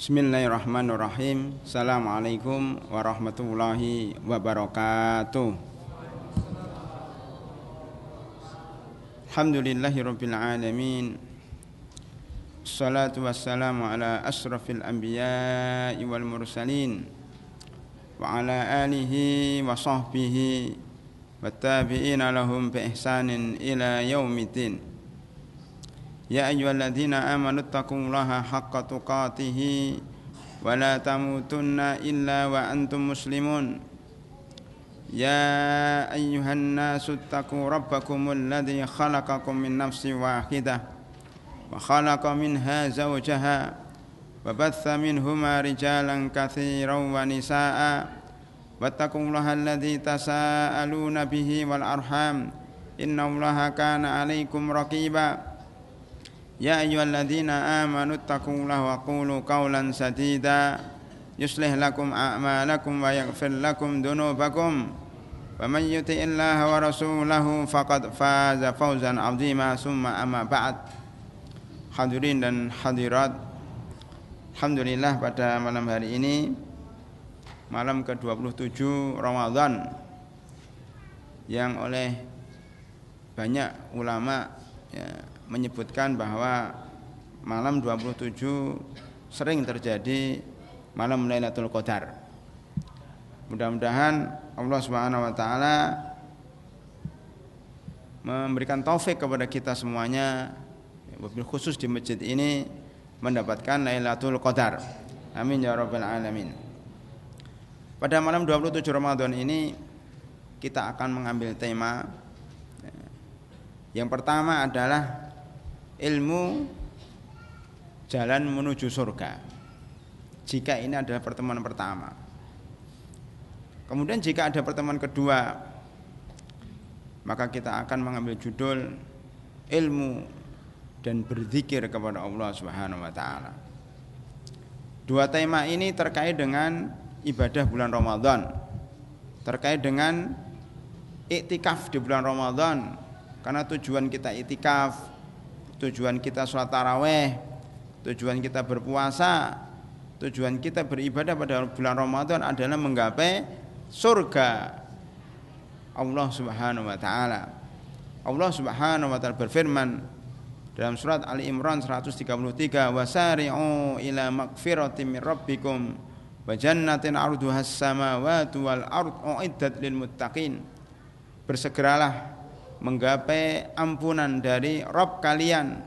Bismillahirrahmanirrahim. Assalamualaikum warahmatullahi wabarakatuh. Alhamdulillahirabbil alamin. Assalatu wassalamu ala asrafil anbiya'i wal mursalin wa ala alihi wa sahbihi wattabi'ina lahum bi ihsanin ila yaumiddin. Ya ayyuhalladzina amanu taqullaha haqqa tuqatih wa la tamutunna illa wa antum muslimun. Ya ayyuhan nasu taqu rabbakumul ladzi khalaqakum min nafsin wahidah wa khalaqa minha zawjaha wa batha minhuma rijalan katsiran wa nisaa'a wattaqullaha alladzi tasaaluna bihi wal arham innallaha kana 'alaikum raqiba. Ya ayyuhalladzina amanu taqullaha wa qulu qawlan sadida yuslih lakum a'malakum wa yaghfir lakum dhunubakum wa man yuti'illaha wa rasulahu faqad faza fawzan 'azima. Summa amma ba'd. Hadirin dan hadirat, alhamdulillah pada malam hari ini, malam ke-27 Ramadan, yang oleh banyak ulama menyebutkan bahwa malam 27 sering terjadi malam Lailatul Qadar. Mudah-mudahan Allah Subhanahu wa taala memberikan taufik kepada kita semuanya, wabil khusus di masjid ini, mendapatkan Lailatul Qadar. Amin ya rabbal alamin. Pada malam 27 Ramadan ini kita akan mengambil tema. Yang pertama adalah ilmu jalan menuju surga. Jika ini adalah pertemuan pertama. Kemudian jika ada pertemuan kedua, maka kita akan mengambil judul ilmu dan berzikir kepada Allah Subhanahu wa taala. Dua tema ini terkait dengan ibadah bulan Ramadan, terkait dengan iktikaf di bulan Ramadan, karena tujuan kita iktikaf, tujuan kita sholat taraweh, tujuan kita berpuasa, tujuan kita beribadah pada bulan Ramadan adalah menggapai surga Allah Subhanahu wa taala. Allah Subhanahu wa taala berfirman dalam surat Ali Imran 133, wasari'u ila magfiratin min rabbikum wa jannatin 'arduhas samawati wal ardu uiddat lil muttaqin. Bersegeralah menggapai ampunan dari Rabb kalian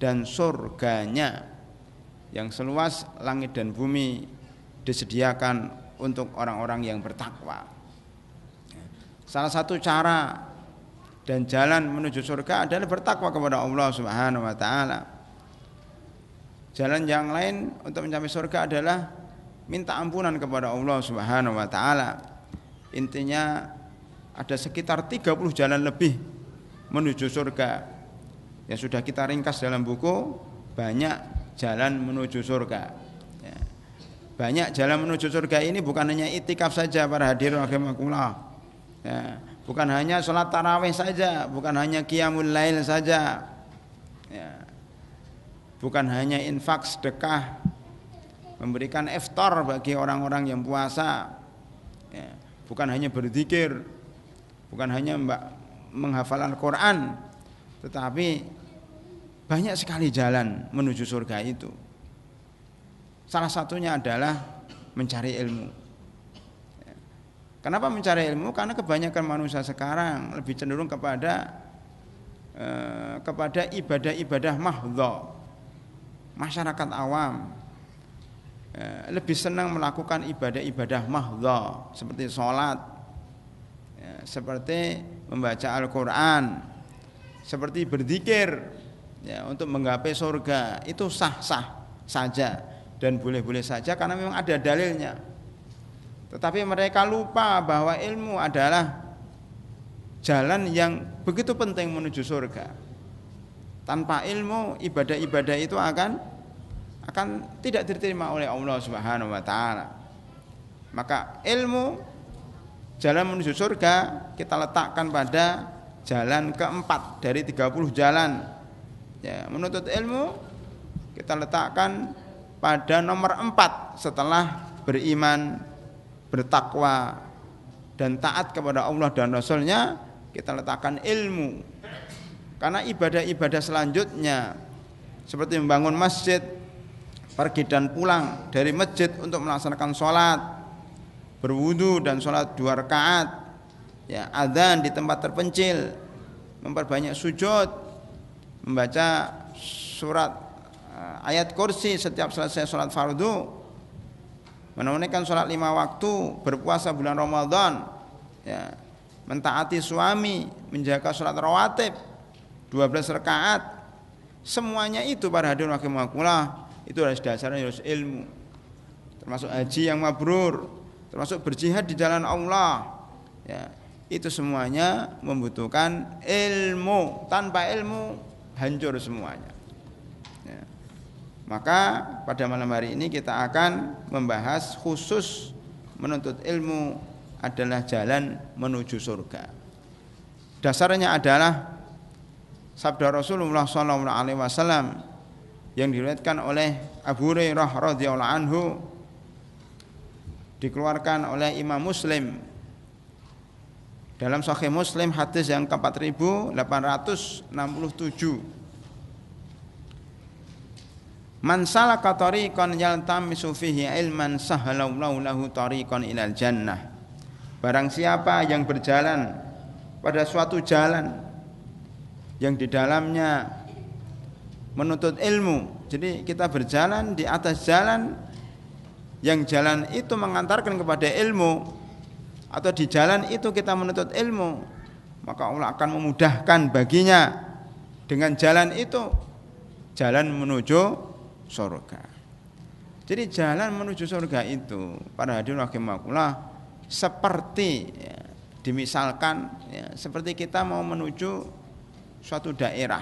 dan surganya yang seluas langit dan bumi disediakan untuk orang-orang yang bertakwa. Salah satu cara dan jalan menuju surga adalah bertakwa kepada Allah Subhanahu wa taala. Jalan yang lain untuk mencapai surga adalah minta ampunan kepada Allah Subhanahu wa taala. Intinya ada sekitar 30 jalan lebih menuju surga yang sudah kita ringkas dalam buku Banyak Jalan Menuju Surga. Banyak jalan menuju surga ini bukan hanya itikaf saja para hadirin rahimakumullah. Bukan hanya sholat tarawih saja, bukan hanya qiyamul lail saja, bukan hanya infak sedekah, memberikan iftar bagi orang-orang yang puasa, bukan hanya berzikir, bukan hanya menghafal Al-Quran, tetapi banyak sekali jalan menuju surga itu. Salah satunya adalah mencari ilmu. Kenapa mencari ilmu? Karena kebanyakan manusia sekarang lebih cenderung kepada ibadah-ibadah mahdha. Masyarakat awam lebih senang melakukan ibadah-ibadah mahdha seperti sholat, seperti membaca Al-Quran, seperti berzikir, untuk menggapai surga. Itu sah-sah saja dan boleh-boleh saja karena memang ada dalilnya. Tetapi mereka lupa bahwa ilmu adalah jalan yang begitu penting menuju surga. Tanpa ilmu, ibadah-ibadah itu akan tidak diterima oleh Allah Subhanahu wa taala. Maka ilmu jalan menuju surga kita letakkan pada jalan keempat dari 30 jalan. Menuntut ilmu kita letakkan pada nomor 4 setelah beriman, bertakwa dan taat kepada Allah dan Rasulnya, kita letakkan ilmu. Karena ibadah-ibadah selanjutnya seperti membangun masjid, pergi dan pulang dari masjid untuk melaksanakan sholat, berwudu dan sholat 2 rakaat, ya, adzan di tempat terpencil, memperbanyak sujud, membaca surat ayat kursi setiap selesai sholat fardu, menunaikan sholat 5 waktu, berpuasa bulan Ramadan, ya, mentaati suami, menjaga sholat rawatib 12 rakaat. Semuanya itu para hadirin rahimakumullah, itu harus dasarnya harus ilmu. Termasuk haji yang mabrur, termasuk berjihad di jalan Allah. Ya, itu semuanya membutuhkan ilmu. Tanpa ilmu hancur semuanya. Ya. Maka pada malam hari ini kita akan membahas khusus menuntut ilmu adalah jalan menuju surga. Dasarnya adalah sabda Rasulullah SAW yang diriwayatkan oleh Abu Hurairah radhiyallahu anhu, dikeluarkan oleh Imam Muslim dalam Sahih Muslim hadis yang ke-4867. Man salaka tariqan yaltamisu fihi ilman sahalallahu lahu tariqan ilal jannah. Barang siapa yang berjalan pada suatu jalan yang di dalamnya menuntut ilmu. Jadi kita berjalan di atas jalan yang jalan itu mengantarkan kepada ilmu, atau di jalan itu kita menuntut ilmu, maka Allah akan memudahkan baginya dengan jalan itu jalan menuju surga. Jadi jalan menuju surga itu para hadirin rahimakumullah seperti ya, dimisalkan ya, seperti kita mau menuju suatu daerah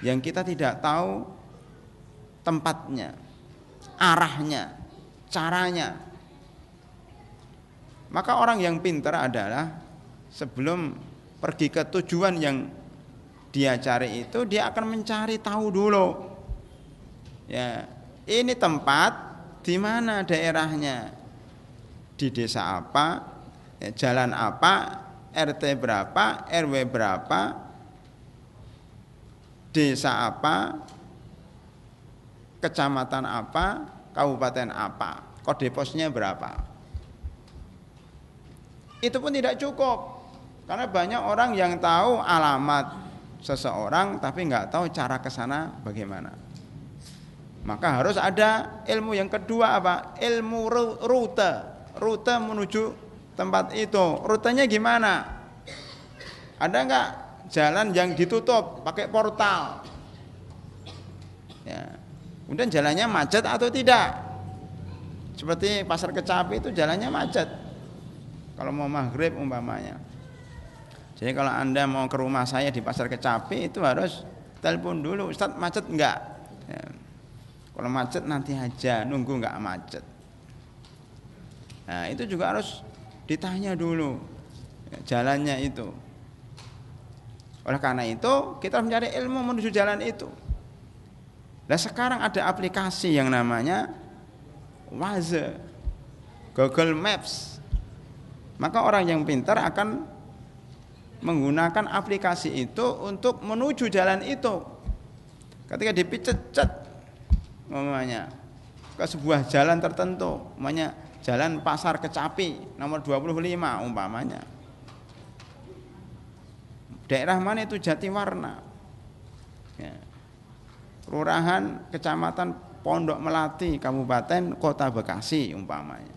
yang kita tidak tahu tempatnya, arahnya, caranya. Maka orang yang pintar adalah sebelum pergi ke tujuan yang dia cari itu, dia akan mencari tahu dulu. Ya, ini tempat di mana daerahnya, di desa apa, ya, jalan apa, RT berapa, RW berapa, desa apa, kecamatan apa, kabupaten apa, kode posnya berapa. Itu pun tidak cukup, karena banyak orang yang tahu alamat seseorang tapi nggak tahu cara ke sana bagaimana. Maka harus ada ilmu yang kedua, apa? Ilmu rute menuju tempat itu. Rutenya gimana? Ada nggak jalan yang ditutup pakai portal? Ya. Kemudian jalannya macet atau tidak? Seperti Pasar Kecapi itu jalannya macet. Kalau mau maghrib umpamanya. Jadi kalau Anda mau ke rumah saya di Pasar Kecapi itu harus telepon dulu, Ustaz macet enggak? Ya. Kalau macet nanti aja, nunggu enggak macet. Nah, itu juga harus ditanya dulu ya, jalannya itu. Oleh karena itu kita harus mencari ilmu menuju jalan itu. Nah sekarang ada aplikasi yang namanya Waze, Google Maps. Maka orang yang pintar akan menggunakan aplikasi itu untuk menuju jalan itu. Ketika dipicet-cet umpamanya ke sebuah jalan tertentu, umpamanya Jalan Pasar Kecapi nomor 25 umpamanya. Daerah mana itu? Jatiwarna. Ya. Kelurahan, Kecamatan Pondok Melati, Kabupaten Kota Bekasi umpamanya.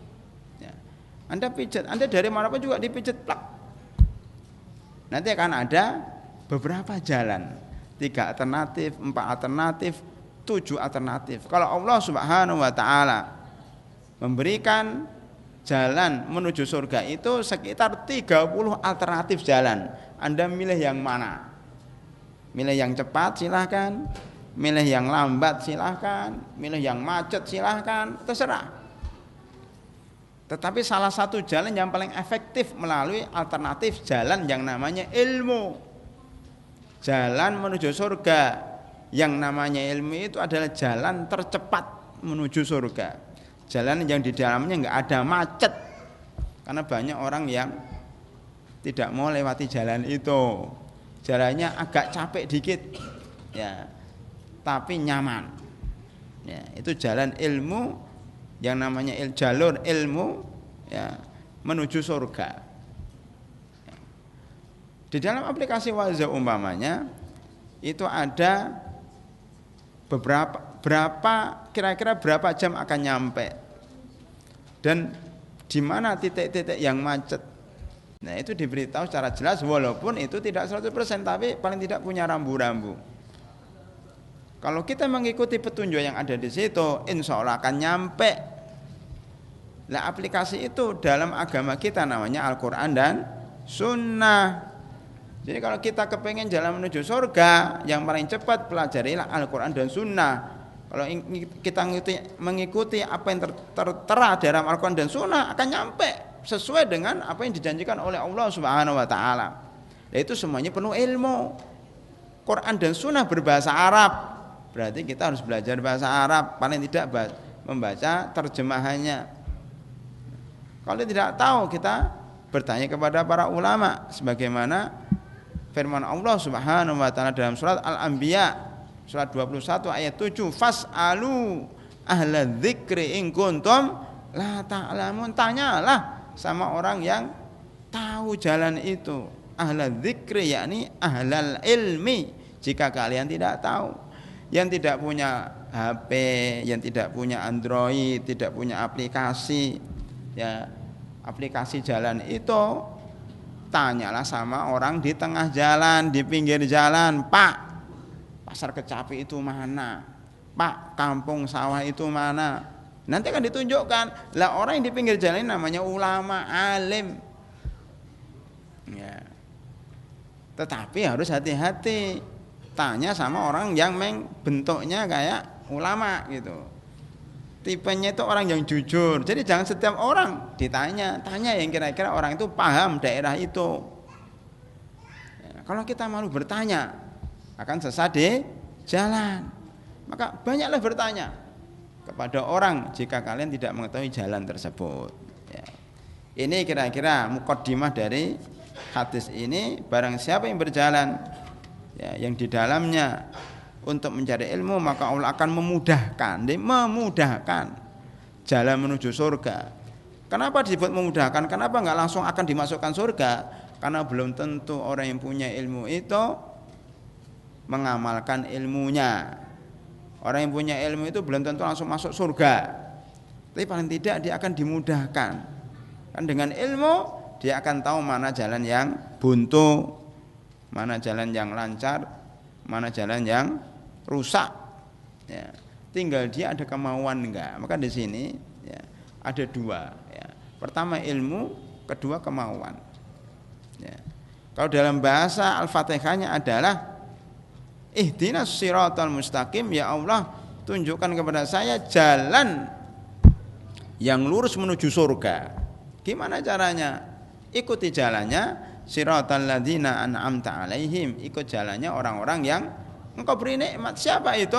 Ya. Anda pijet, Anda dari manapun juga dipijet plak. Nanti akan ada beberapa jalan, 3 alternatif, 4 alternatif, 7 alternatif. Kalau Allah Subhanahu wa taala memberikan jalan menuju surga itu sekitar 30 alternatif jalan. Anda milih yang mana? Milih yang cepat silahkan, milih yang lambat silahkan, milih yang macet silahkan, terserah. Tetapi salah satu jalan yang paling efektif melalui alternatif jalan yang namanya ilmu. Jalan menuju surga yang namanya ilmu itu adalah jalan tercepat menuju surga. Jalan yang di dalamnya enggak ada macet. Karena banyak orang yang tidak mau lewati jalan itu. Jalannya agak capek dikit. Ya. Tapi nyaman. Ya, itu jalan ilmu yang namanya jalur ilmu ya menuju surga. Ya. Di dalam aplikasi Waza umpamanya itu ada kira-kira berapa jam akan nyampe dan di mana titik-titik yang macet. Nah itu diberitahu secara jelas walaupun itu tidak 100% tapi paling tidak punya rambu-rambu. Kalau kita mengikuti petunjuk yang ada di situ, insya Allah akan nyampe. Nah aplikasi itu dalam agama kita namanya Al-Quran dan Sunnah. Jadi kalau kita kepengen jalan menuju surga, yang paling cepat pelajarilah Al-Quran dan Sunnah. Kalau kita mengikuti apa yang tertera dalam Al-Quran dan Sunnah akan nyampe sesuai dengan apa yang dijanjikan oleh Allah Subhanahu Wa Taala. Nah itu semuanya penuh ilmu. Quran dan Sunnah berbahasa Arab. Berarti kita harus belajar bahasa Arab, paling tidak membaca terjemahannya. Kalau tidak tahu kita bertanya kepada para ulama sebagaimana firman Allah Subhanahu wa taala dalam surat Al-Anbiya surat 21 ayat 7, fas'alu ahla dzikri in kuntum la ta'lamun. Tanyalah sama orang yang tahu jalan itu. Ahla dzikri yakni ahlal ilmi, jika kalian tidak tahu. Yang tidak punya HP, yang tidak punya Android, tidak punya aplikasi, ya aplikasi jalan itu, tanyalah sama orang di tengah jalan, di pinggir jalan, Pak, pasar Kecapi itu mana? Pak, kampung sawah itu mana? Nanti akan ditunjukkan. Lah orang yang di pinggir jalan ini namanya ulama, alim. Ya. Tetapi harus hati-hati. Tanya sama orang yang bentuknya kayak ulama gitu. Tipenya itu orang yang jujur. Jadi jangan setiap orang ditanya, tanya yang kira-kira orang itu paham daerah itu. Ya, kalau kita malu bertanya, akan sesat di jalan. Maka banyaklah bertanya kepada orang jika kalian tidak mengetahui jalan tersebut. Ya. Ini kira-kira mukaddimah dari hadis ini. Barang siapa yang berjalan ya, yang di dalamnya untuk mencari ilmu, maka Allah akan memudahkan jalan menuju surga. Kenapa disebut memudahkan? Kenapa enggak langsung akan dimasukkan surga? Karena belum tentu orang yang punya ilmu itu mengamalkan ilmunya. Orang yang punya ilmu itu belum tentu langsung masuk surga. Tapi paling tidak dia akan dimudahkan. Kan dengan ilmu dia akan tahu mana jalan yang buntu, mana jalan yang lancar, mana jalan yang rusak. Ya. Tinggal dia ada kemauan enggak. Maka di sini ya, ada dua. Ya. Pertama ilmu, kedua kemauan. Ya. Kalau dalam bahasa Al-Fatihahnya adalah ihdinas siratal mustaqim, ya Allah tunjukkan kepada saya jalan yang lurus menuju surga. Gimana caranya? Ikuti jalannya. Siratal ladzina an'amta alaihim, ikut jalannya orang-orang yang engkau beri nikmat. Siapa itu?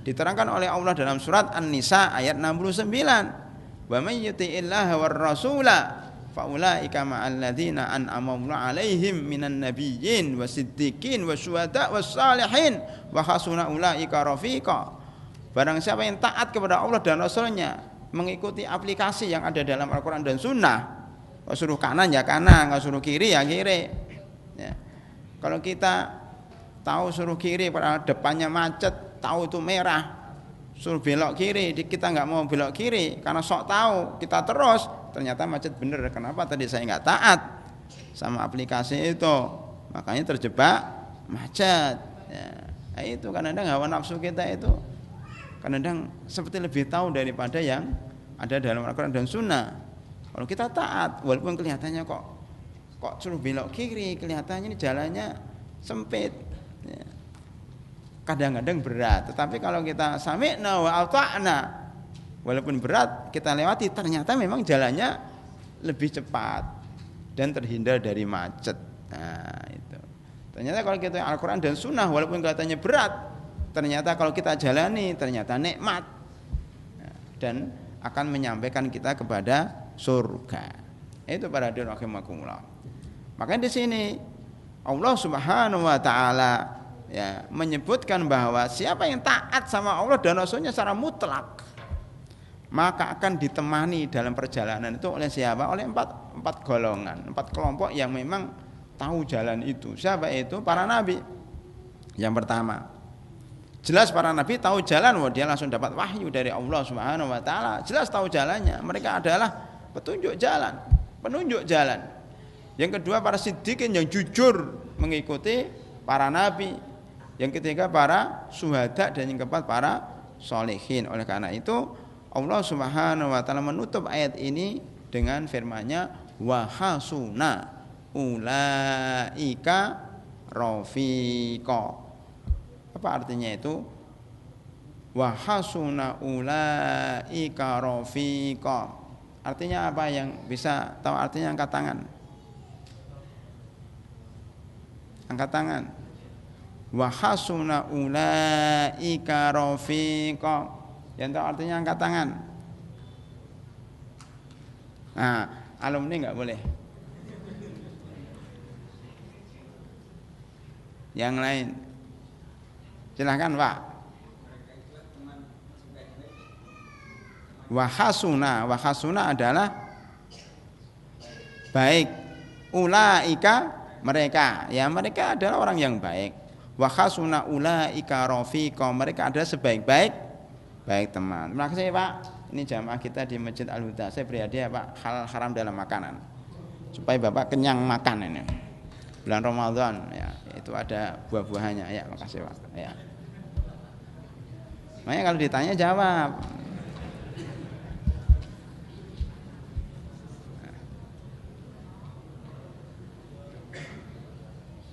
Diterangkan oleh Allah dalam surat An-Nisa ayat 69. Wa may yuti'illaha war rasula fa ulaika ma'al ladzina an'ama Allahu alaihim minan nabiyyin wasiddiqin wasyuhada wassalihin wa hasuna ulaika rafiqa. Barang siapa yang taat kepada Allah dan Rasulnya, mengikuti aplikasi yang ada dalam Al-Quran dan Sunnah, kalau suruh kanan ya kanan, kalau suruh kiri ya kiri. Ya. Kalau kita tahu suruh kiri, pada depannya macet, tahu itu merah, suruh belok kiri, kita nggak mau belok kiri karena sok tahu, kita terus, ternyata macet bener. Kenapa tadi saya nggak taat sama aplikasi itu, makanya terjebak macet. Ya. Nah, itu kadang-kadang hawa nafsu kita itu kadang-kadang seperti lebih tahu daripada yang ada dalam Al-Quran dan Sunnah. Kalau kita taat, walaupun kelihatannya kok suruh belok kiri, kelihatannya ini jalannya sempit, ya. Kadang-kadang berat. Tetapi kalau kita sami'na wa ata'na, walaupun berat kita lewati, ternyata memang jalannya lebih cepat dan terhindar dari macet. Nah, itu. Ternyata kalau kita Al-Quran dan Sunnah, walaupun kelihatannya berat, ternyata kalau kita jalani ternyata nikmat dan akan menyampaikan kita kepada surga. Itu para hadirin rahimakumullah. Makanya di sini Allah Subhanahu wa taala ya menyebutkan bahwa siapa yang taat sama Allah dan Rasulnya secara mutlak maka akan ditemani dalam perjalanan itu oleh siapa? Oleh empat golongan, 4 kelompok yang memang tahu jalan itu. Siapa itu? Para nabi. Yang pertama, jelas para nabi tahu jalan, dia langsung dapat wahyu dari Allah Subhanahu wa taala. Jelas tahu jalannya. Mereka adalah petunjuk jalan, penunjuk jalan. Yang kedua, para siddiqin yang jujur mengikuti para nabi. Yang ketiga, para syuhada, dan yang keempat para sholihin. Oleh karena itu Allah Subhanahu wa taala menutup ayat ini dengan firman-Nya wa hasuna ulaika rafiqa. Apa artinya itu? Wa hasuna ulaika rafiqa. Artinya apa? Yang bisa tahu artinya angkat tangan. Angkat tangan. Wa hasuna ulaika rafiqa. Yang tahu artinya angkat tangan. Nah, alumni nggak boleh. Yang lain, silahkan Pak. Wahasuna adalah baik. Ulaika mereka, ya mereka adalah orang yang baik. Wahasuna ulaika rafiqa, mereka adalah sebaik-baik teman. Terima kasih Pak. Ini jamaah kita di Masjid Al-Huda. Saya beri hadiah Pak, halal haram dalam makanan. Supaya Bapak kenyang makan ini. Bulan Ramadan ya, itu ada buah-buahannya ya. Makasih Pak. Ya. Makanya kalau ditanya jawab.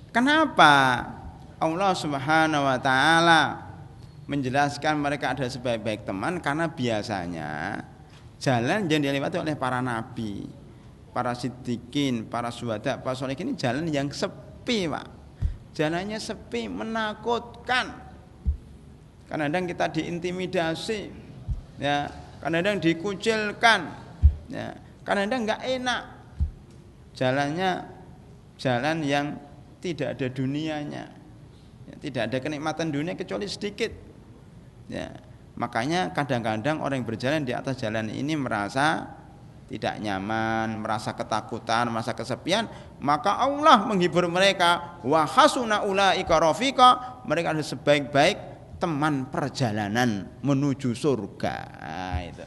Kenapa Allah Subhanahu wa taala menjelaskan mereka adalah sebaik-baik teman? Karena biasanya jalan yang dilewati oleh para nabi, para siddiqin, para syuhada, para sholihin ini jalan yang sepi Pak. Jalannya sepi, menakutkan. Kadang-kadang kita diintimidasi, ya, kadang-kadang dikucilkan, ya, kadang-kadang nggak enak. Jalannya jalan yang tidak ada dunianya, ya, tidak ada kenikmatan dunia kecuali sedikit. Ya, makanya kadang-kadang orang yang berjalan di atas jalan ini merasa tidak nyaman, merasa ketakutan, merasa kesepian, maka Allah menghibur mereka. Wa hasuna ulaika rafiqa, mereka adalah sebaik-baik teman perjalanan menuju surga. Nah, itu.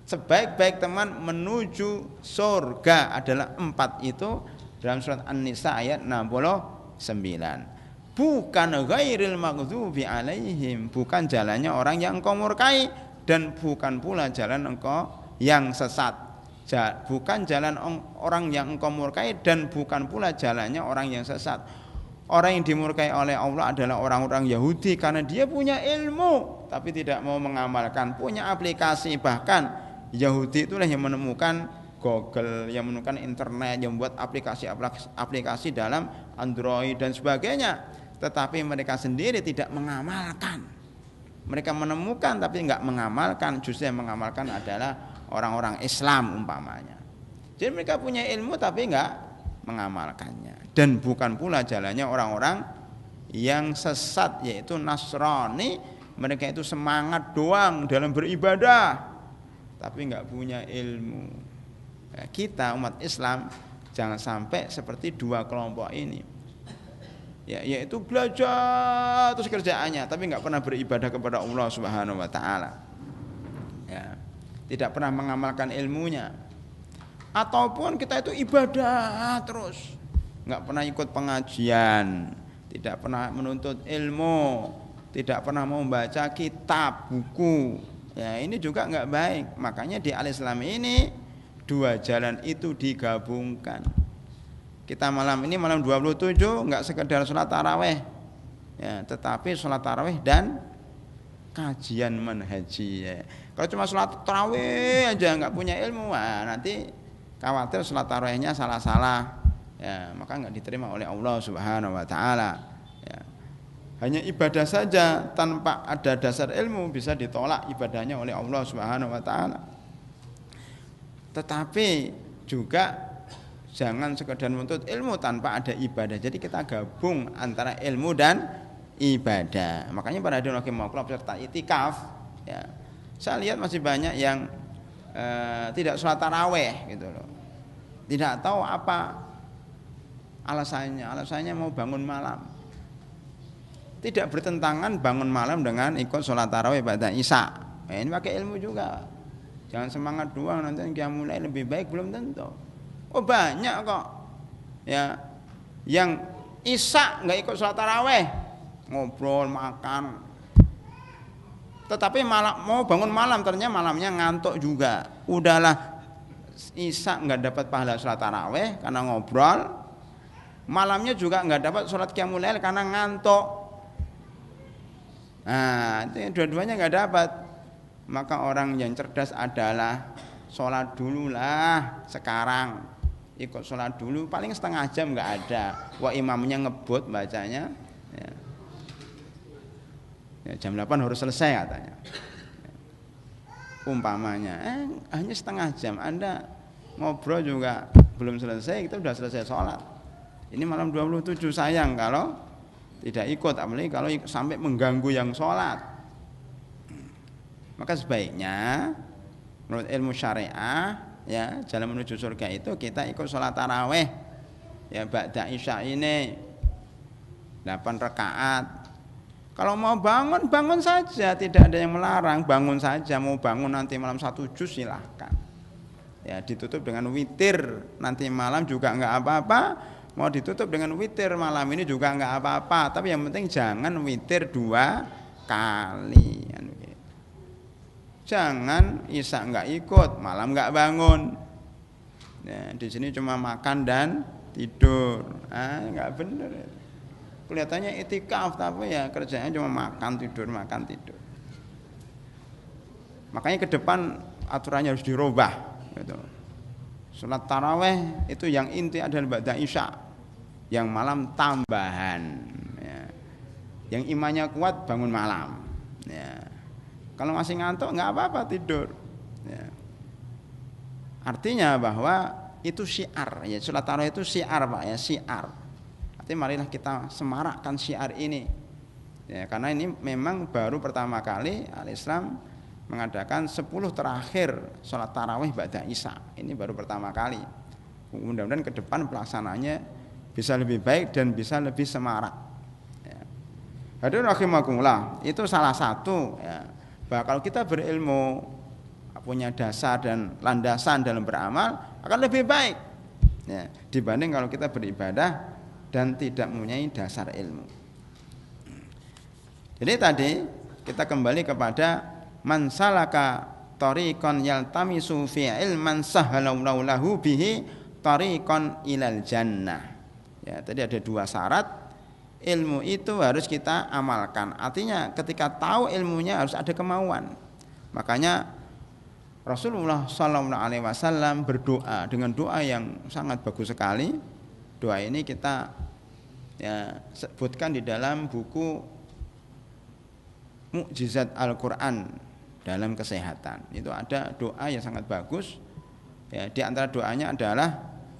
Sebaik-baik teman menuju surga adalah 4 itu dalam surat An-Nisa ayat 69. Bukan ghairil maghdubi alaihim, bukan jalannya orang yang engkau murkai, dan bukan pula jalan engkau yang sesat. Bukan jalan orang yang engkau murkai, dan bukan pula jalannya orang yang sesat. Orang yang dimurkai oleh Allah adalah orang-orang Yahudi karena dia punya ilmu tapi tidak mau mengamalkan, punya aplikasi. Bahkan Yahudi itulah yang menemukan Google, yang menemukan internet, yang membuat aplikasi dalam Android dan sebagainya. Tetapi mereka sendiri tidak mengamalkan. Mereka menemukan tapi enggak mengamalkan. Justru yang mengamalkan adalah orang-orang Islam umpamanya. Jadi mereka punya ilmu tapi enggak mengamalkannya. Dan bukan pula jalannya orang-orang yang sesat, yaitu Nasrani. Mereka itu semangat doang dalam beribadah tapi enggak punya ilmu. Ya, kita umat Islam jangan sampai seperti 2 kelompok ini. Ya, yaitu belajar terus kerjaannya tapi enggak pernah beribadah kepada Allah Subhanahu wa taala. Ya, tidak pernah mengamalkan ilmunya. Ataupun kita itu ibadah terus, enggak pernah ikut pengajian, tidak pernah menuntut ilmu, tidak pernah membaca kitab, buku. Ya, ini juga enggak baik. Makanya di Al-Islam ini 2 jalan itu digabungkan. Kita malam ini malam 27 enggak sekedar sholat tarawih, ya, tetapi sholat tarawih dan kajian manhaji. Ya. Kalau cuma sholat tarawih aja enggak punya ilmu, nanti khawatir sholat tarawihnya salah-salah, ya, maka enggak diterima oleh Allah Subhanahu wa taala. Ya. hanya ibadah saja tanpa ada dasar ilmu bisa ditolak ibadahnya oleh Allah Subhanahu wa taala. Tetapi juga jangan sekedar menuntut ilmu tanpa ada ibadah. Jadi kita gabung antara ilmu dan ibadah. Makanya pada hadirin rahimakumullah peserta itikaf ya. Saya lihat masih banyak yang tidak sholat taraweh gitu loh. Tidak tahu apa alasannya mau bangun malam. Tidak bertentangan bangun malam dengan ikut sholat tarawih ba'da isya. Ini pakai ilmu juga. Jangan semangat doang nanti qiyamul lail lebih baik, belum tentu. Oh banyak kok. Ya, yang isya nggak ikut sholat tarawih, ngobrol makan. Tetapi mau bangun malam ternyata malamnya ngantuk juga. Udahlah isya nggak dapat pahala sholat tarawih karena ngobrol. Malamnya juga nggak dapat sholat qiyamul lail karena ngantuk. Nah, itu dua-duanya nggak dapat. Maka orang yang cerdas adalah sholat dululah sekarang, ikut sholat dulu, paling setengah jam nggak ada. Wah imamnya ngebut bacanya, ya, jam 8 harus selesai katanya. Umpamanya, hanya setengah jam, Anda ngobrol juga belum selesai, kita sudah selesai sholat. Ini malam 27 sayang kalau tidak ikut, apalagi kalau sampai mengganggu yang sholat. Maka sebaiknya menurut ilmu syariah ya, jalan menuju surga itu kita ikut sholat taraweh ya ba'da isya ini 8 rakaat. Kalau mau bangun saja, tidak ada yang melarang, bangun saja. Mau bangun nanti malam 1 juz silahkan ya, ditutup dengan witir nanti malam juga enggak apa-apa. Mau ditutup dengan witir malam ini juga enggak apa-apa, tapi yang penting jangan witir 2 kali. Jangan isya enggak ikut, malam enggak bangun. Ya, di sini cuma makan dan tidur. Enggak benar. Kelihatannya itikaf tapi ya kerjanya cuma makan tidur. Makanya ke depan aturannya harus dirubah gitu. Salat taraweh itu yang inti adalah ba'da isya, yang malam tambahan ya. Yang imannya kuat bangun malam ya. Kalau masih ngantuk nggak apa-apa tidur ya. Artinya bahwa itu syiar ya, salat tarawih itu syiar Pak ya, syiar. Artinya marilah kita semarakkan syiar ini ya, karena ini memang baru pertama kali al-Islam mengadakan 10 terakhir sholat tarawih ba'da isya. Ini baru pertama kali. Mudah-mudahan ke depan pelaksanaannya bisa lebih baik dan bisa lebih semarak ya. Hadirin rahimakumullah, itu salah satu ya, bahwa kalau kita berilmu punya dasar dan landasan dalam beramal akan lebih baik ya, dibanding kalau kita beribadah dan tidak mempunyai dasar ilmu. Jadi tadi kita kembali kepada man salaka tariqan yaltamisu fi ilman sahhalallahu lahu bihi tariqan ilal jannah. Ya, tadi ada 2 syarat. Ilmu itu harus kita amalkan. Artinya ketika tahu ilmunya harus ada kemauan. Makanya Rasulullah sallallahu alaihi wasallam berdoa dengan doa yang sangat bagus sekali. Doa ini kita ya sebutkan di dalam buku Mukjizat Al-Qur'an dalam kesehatan. Itu ada doa yang sangat bagus ya, di antara doanya adalah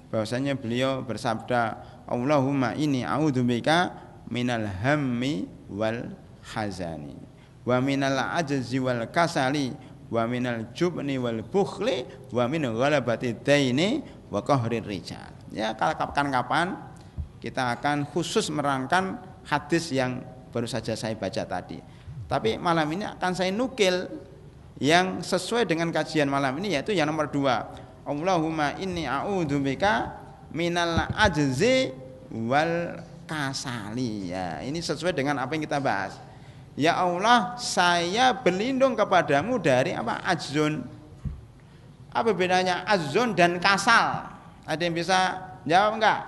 bahwasanya beliau bersabda, Allahumma inni a'udzubika minal hammi wal hazani wa minal ajzi wal kasali wa minal jubni wal bukhli wa min ghalabati daini wa qahrir rijal. Ya, kapan-kapan kita akan khusus merangkan hadis yang baru saja saya baca tadi. Tapi malam ini akan saya nukil yang sesuai dengan kajian malam ini, yaitu yang nomor 2. Allahumma inni a'udzubika minal ajzi wal kasali. Ya, ini sesuai dengan apa yang kita bahas. Ya Allah, saya berlindung kepadamu dari apa? Ajzun. Apa bedanya ajzun dan kasal? Ada yang bisa jawab enggak?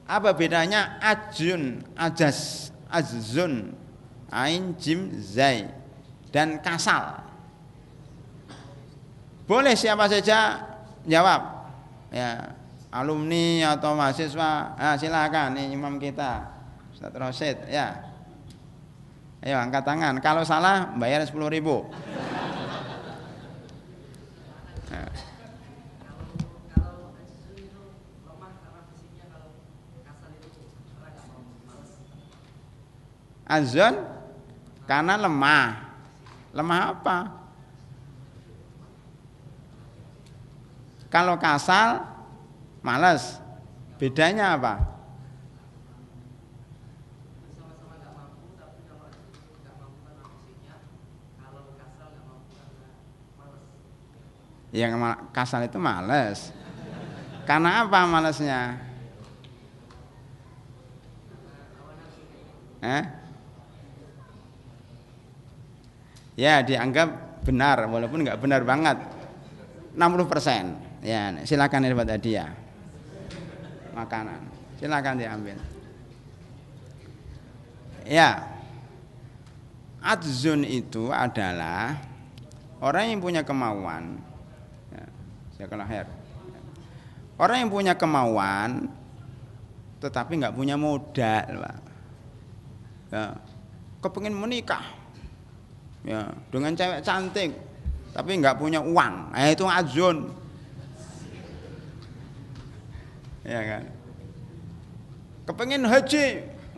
Apa bedanya ajzun, ajaz, ajzun, ain jim zai dan kasal? Boleh siapa saja jawab. Ya, alumni atau mahasiswa. Silakan nih imam kita. Ustaz Rosid, ya. Ayo angkat tangan. Kalau salah bayar 10.000. Nah. Azon karena lemah. Lemah apa? Kalau kasal malas. Bedanya apa? Yang kasal itu malas. Karena apa malasnya? Ya dianggap benar walaupun nggak benar banget. 60%. Ya, silakan dapat hadiah. Makanan. Silakan diambil. Ya. Adzun itu adalah orang yang punya kemauan. Ya, orang yang punya kemauan tetapi nggak punya modal, Pak. Ya, kepengin menikah. Ya, dengan cewek cantik tapi nggak punya uang. Itu adzun. Ya kan? Kepengin haji,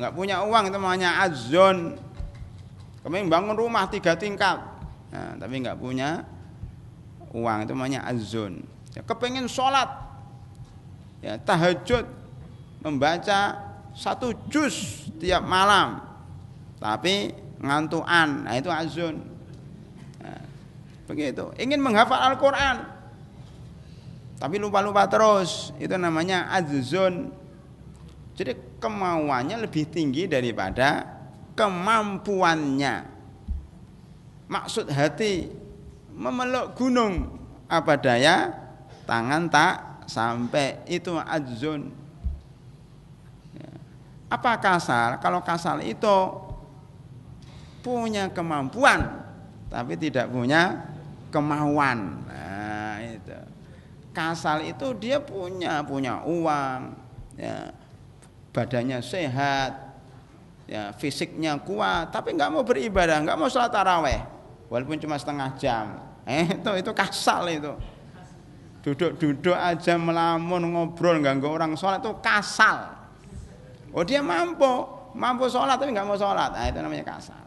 nggak punya uang, itu namanya adzun. Kepengin bangun rumah 3 tingkat. Nah, tapi nggak punya uang, itu namanya adzun. Ya, kepengin sholat, ya tahajud, membaca 1 juz tiap malam, tapi ngantuan, nah itu adzun. Nah, begitu. Ingin menghafal Al-Quran, tapi lupa-lupa terus, itu namanya adzun. Jadi kemauannya lebih tinggi daripada kemampuannya. Maksud hati memeluk gunung, apa daya tangan tak sampai, itu adzun. Apa kasal? Kalau kasal itu punya kemampuan tapi tidak punya kemauan. Nah, itu. Kasal itu dia punya uang, ya, badannya sehat, ya, fisiknya kuat, tapi nggak mau beribadah, nggak mau sholat taraweh, walaupun cuma setengah jam. Itu kasal itu. Duduk aja melamun ngobrol ganggu orang sholat, itu kasal. Oh, dia mampu sholat tapi nggak mau sholat, nah, itu namanya kasal.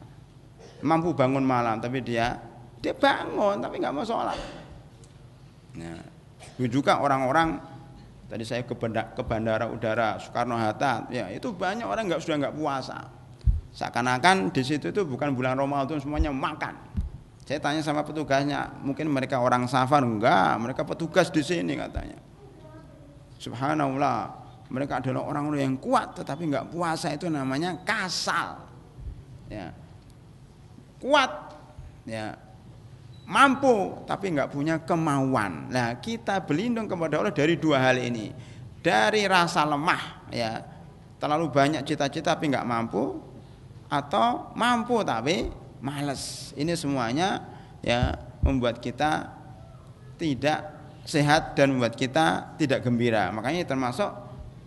Mampu bangun malam tapi dia bangun tapi nggak mau sholat. Nah, juga orang-orang tadi saya ke bandara udara Soekarno Hatta, ya itu banyak orang sudah nggak puasa. Seakan-akan di situ itu bukan bulan Ramadan, semuanya makan. Saya tanya sama petugasnya, mungkin mereka orang safar, enggak, mereka petugas di sini katanya. Subhanallah, mereka adalah orang-orang yang kuat tetapi nggak puasa, itu namanya kasal. Ya. Kuat, ya, mampu tapi nggak punya kemauan. Nah, kita berlindung kepada Allah dari 2 hal ini, dari rasa lemah, ya, terlalu banyak cita-cita tapi nggak mampu, atau mampu tapi malas. Ini semuanya, ya, membuat kita tidak sehat dan membuat kita tidak gembira. Makanya termasuk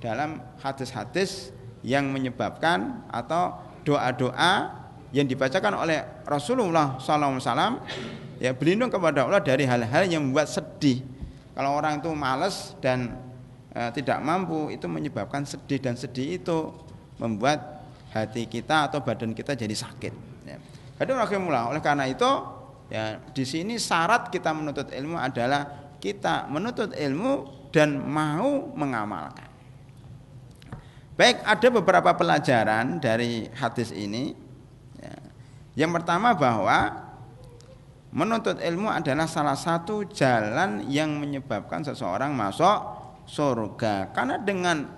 dalam hadis-hadis yang menyebabkan atau doa-doa yang dibacakan oleh Rasulullah SAW, ya, berlindung kepada Allah dari hal-hal yang membuat sedih. Kalau orang itu malas dan tidak mampu, itu menyebabkan sedih, dan sedih itu membuat hati kita atau badan kita jadi sakit. Ya. Oleh karena itu, ya, di sini syarat kita menuntut ilmu adalah kita menuntut ilmu dan mau mengamalkan. Baik, ada beberapa pelajaran dari hadis ini. Yang pertama, bahwa menuntut ilmu adalah salah satu jalan yang menyebabkan seseorang masuk surga. Karena dengan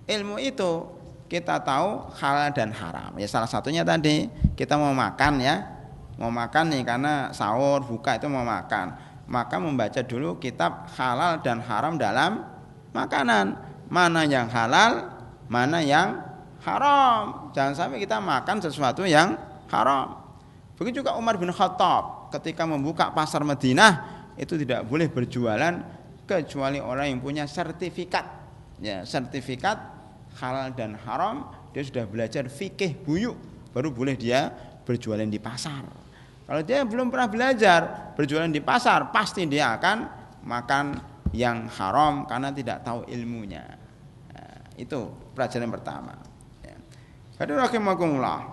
ilmu itu kita tahu halal dan haram. Ya, salah satunya tadi kita mau makan, ya, mau makan nih karena sahur buka itu mau makan, maka membaca dulu kitab halal dan haram dalam makanan. Mana yang halal, mana yang haram. Jangan sampai kita makan sesuatu yang haram. Begitu juga Umar bin Khattab ketika membuka pasar Madinah, itu tidak boleh berjualan kecuali orang yang punya sertifikat, ya, sertifikat halal dan haram dia sudah belajar fikih buyuk, baru boleh dia berjualan di pasar. Kalau dia belum pernah belajar berjualan di pasar, pasti dia akan makan yang haram karena tidak tahu ilmunya. Nah, itu pelajaran pertama. Hadirin rahimakumullah.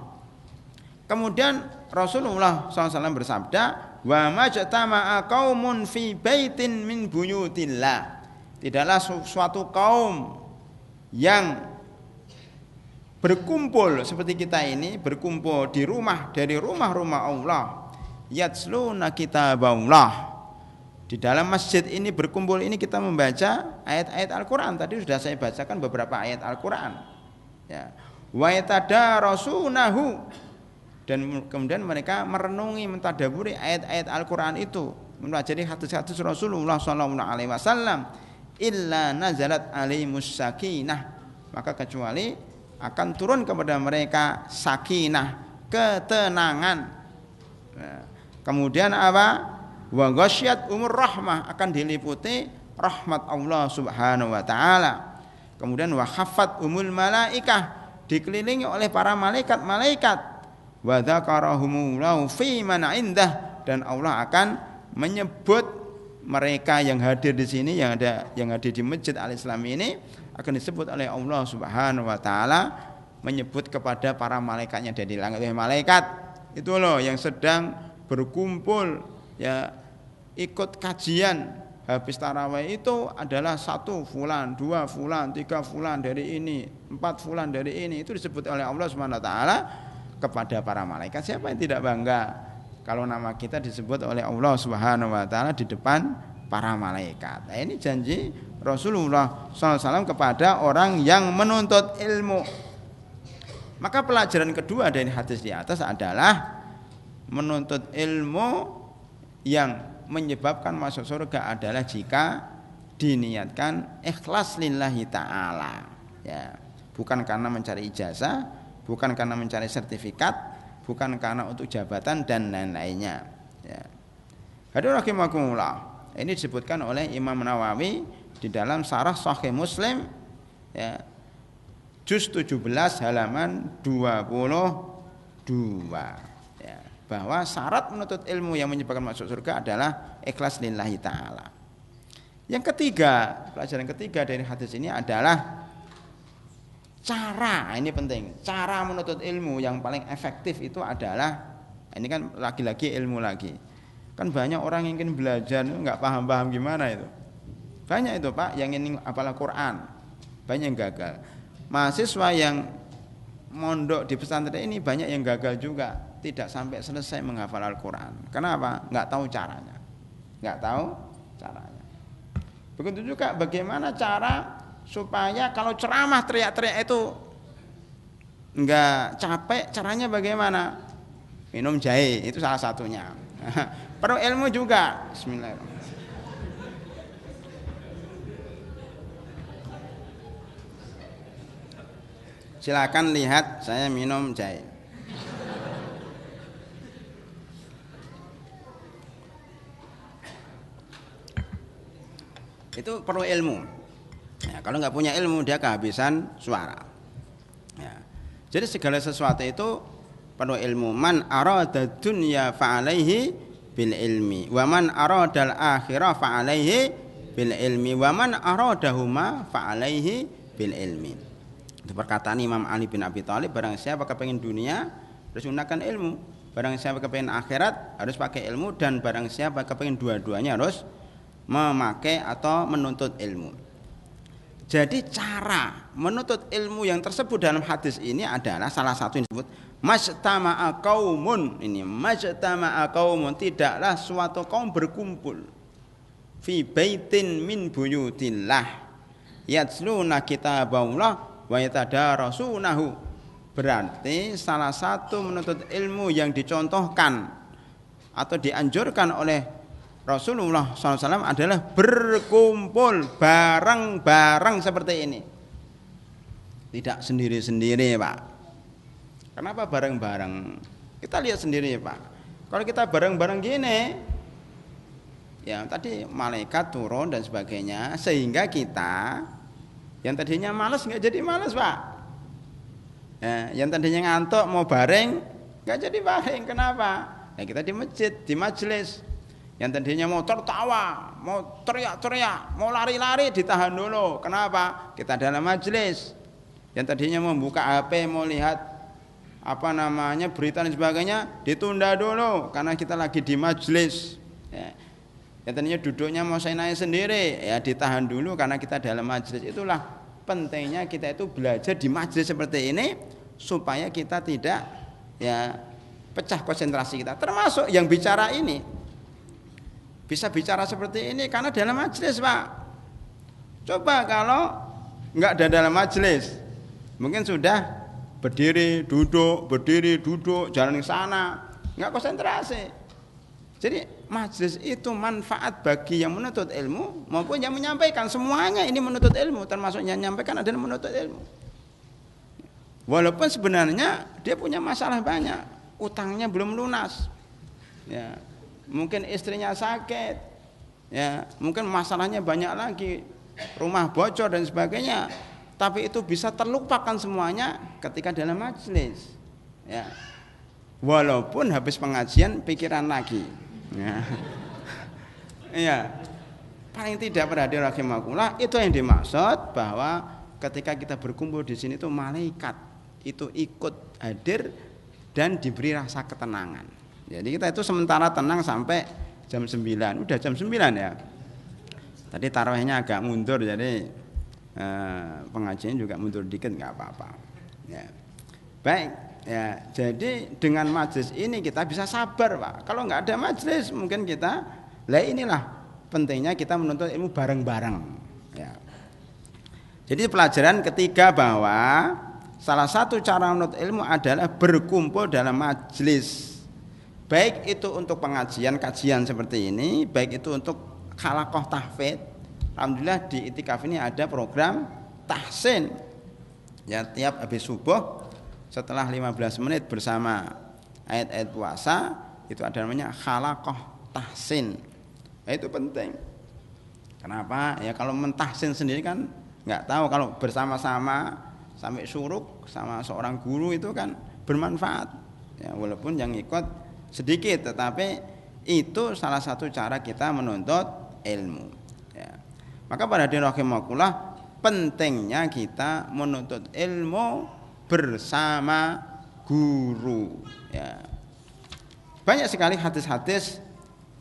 Kemudian Rasulullah SAW bersabda, wa majtama'a qaumun fi baitin min buyutillah. Tidaklah suatu kaum yang berkumpul seperti kita ini, berkumpul di rumah dari rumah-rumah Allah, yatsluna kitaballah. Di dalam masjid ini berkumpul ini kita membaca ayat-ayat Al-Qur'an. Tadi sudah saya bacakan beberapa ayat Al-Qur'an. Ya. Wa yatadarasunahu, dan kemudian mereka merenungi, mentadaburi ayat-ayat Al-Qur'an itu, mempelajari hadis-hadis Rasulullah sallallahu alaihi wasallam. Illa nazalat alaihimus sakinah, maka kecuali akan turun kepada mereka sakinah, ketenangan. Nah, kemudian apa? Wa ghasyiyat umur rahmah, akan diliputi rahmat Allah Subhanahu wa taala. Kemudian wa khaffat umul malaikah, dikelilingi oleh para malaikat-malaikat. Wa dzakarahumullahu fi man indah, dan Allah akan menyebut mereka yang hadir di sini, yang hadir di Masjid Al-Islam ini akan disebut oleh Allah Subhanahu wa taala, menyebut kepada para malaikatnya dari langit. Malaikat itu loh yang sedang berkumpul ya ikut kajian habis tarawih itu adalah 1 fulan, 2 fulan, 3 fulan dari ini, 4 fulan dari ini, itu disebut oleh Allah Subhanahu wa taala kepada para malaikat. Siapa yang tidak bangga kalau nama kita disebut oleh Allah Subhanahu wa taala di depan para malaikat. Nah, ini janji Rasulullah SAW kepada orang yang menuntut ilmu. Maka pelajaran kedua dari hadis di atas adalah menuntut ilmu yang menyebabkan masuk surga adalah jika diniatkan ikhlas lillahi ta'ala, ya, bukan karena mencari ijazah, bukan karena mencari sertifikat, bukan karena untuk jabatan dan lain-lainnya, ya. Hadirin rahimakumullah, ini disebutkan oleh Imam Nawawi di dalam Syarah Sahih Muslim, ya, juz 17 halaman 22, bahwa syarat menuntut ilmu yang menyebabkan masuk surga adalah ikhlas lillahi ta'ala. Yang ketiga, pelajaran ketiga dari hadis ini adalah cara, ini penting, cara menuntut ilmu yang paling efektif itu adalah, ini kan lagi-lagi ilmu lagi. Kan banyak orang yang ingin belajar nggak paham-paham gimana itu. Banyak itu Pak yang ingin hafal Quran, banyak yang gagal. Mahasiswa yang mondok di pesantren ini banyak yang gagal juga, tidak sampai selesai menghafal Al-Quran. Kenapa? Nggak tahu caranya. Nggak tahu caranya. Begitu juga bagaimana cara supaya kalau ceramah teriak-teriak itu nggak capek, caranya bagaimana? Minum jahe, itu salah satunya. Perlu ilmu juga. Bismillahirrahmanirrahim. Silakan lihat saya minum jahe. Itu perlu ilmu. Ya, kalau nggak punya ilmu dia kehabisan suara. Ya. Jadi segala sesuatu itu perlu ilmu. Man arada dunya fa'alaihi bil ilmi, wa man aradal akhirah fa'alaihi bil ilmi, wa man aradahuma fa'alaihi bil ilmi. Itu perkataan Imam Ali bin Abi Thalib, barang siapa kepengin dunia harus menggunakan ilmu, barang siapa kepengin akhirat harus pakai ilmu, dan barang siapa kepengin dua-duanya harus memakai atau menuntut ilmu. Jadi cara menuntut ilmu yang tersebut dalam hadis ini adalah salah satu yang disebut majtama'a qaumun. Ini majtama'a qaumun, tidaklah suatu kaum berkumpul fi baitin min buyutillah yatsluna kitaballah wa yatadarasunahu. Berarti salah satu menuntut ilmu yang dicontohkan atau dianjurkan oleh Rasulullah SAW adalah berkumpul bareng-bareng seperti ini. Tidak sendiri-sendiri Pak. Kenapa bareng-bareng? Kita lihat sendiri Pak. Kalau kita bareng-bareng gini, ya tadi malaikat turun dan sebagainya, sehingga kita yang tadinya malas nggak jadi malas Pak. Ya, yang tadinya ngantuk mau bareng nggak jadi bareng. Kenapa? Ya kita di masjid, di majelis. Yang tadinya mau tertawa, mau teriak-teriak, mau lari-lari ditahan dulu. Kenapa? Kita dalam majelis. Yang tadinya mau buka HP, mau lihat berita dan sebagainya ditunda dulu karena kita lagi di majelis. Ya. Yang tadinya duduknya mau saya sendiri, ya ditahan dulu karena kita dalam majelis. Itulah pentingnya kita itu belajar di majelis seperti ini supaya kita tidak ya pecah konsentrasi kita. Termasuk yang bicara ini bisa bicara seperti ini karena dalam majelis, Pak. Coba kalau nggak ada dalam majelis, mungkin sudah berdiri duduk jalan ke sana, nggak konsentrasi. Jadi majelis itu manfaat bagi yang menuntut ilmu maupun yang menyampaikan. Semuanya ini menuntut ilmu, termasuk yang menyampaikan adalah menuntut ilmu. Walaupun sebenarnya dia punya masalah banyak, utangnya belum lunas, ya, mungkin istrinya sakit, ya, mungkin masalahnya banyak lagi, rumah bocor dan sebagainya. Tapi itu bisa terlupakan semuanya ketika dalam majelis, ya. Walaupun habis pengajian pikiran lagi. Ya. Iya. Paling tidak pada hadirin rahimakumullah itu yang dimaksud bahwa ketika kita berkumpul di sini itu malaikat itu ikut hadir dan diberi rasa ketenangan. Jadi kita itu sementara tenang sampai jam 9. Udah jam 9 ya. Tadi tarawihnya agak mundur jadi pengajian juga mundur dikit nggak apa-apa. Ya. Baik. Ya, jadi dengan majelis ini kita bisa sabar, Pak. Kalau nggak ada majelis, mungkin kita, inilah pentingnya kita menuntut ilmu bareng-bareng. Ya. Jadi pelajaran ketiga bahwa salah satu cara menuntut ilmu adalah berkumpul dalam majelis. Baik itu untuk pengajian, kajian seperti ini, baik itu untuk halaqah tahfidz. Alhamdulillah di Itikaf ini ada program tahsin. Ya, tiap habis subuh setelah 15 menit bersama ayat-ayat puasa itu ada namanya halaqah tahsin. Ya, itu penting. Kenapa? Ya kalau mentahsin sendiri kan nggak tahu, kalau bersama-sama sampai suruk sama seorang guru itu kan bermanfaat. Ya, walaupun yang ikut sedikit, tetapi itu salah satu cara kita menuntut ilmu. Ya. Maka pada hadirin rahimakumullah pentingnya kita menuntut ilmu bersama guru. Ya. Banyak sekali hadis-hadis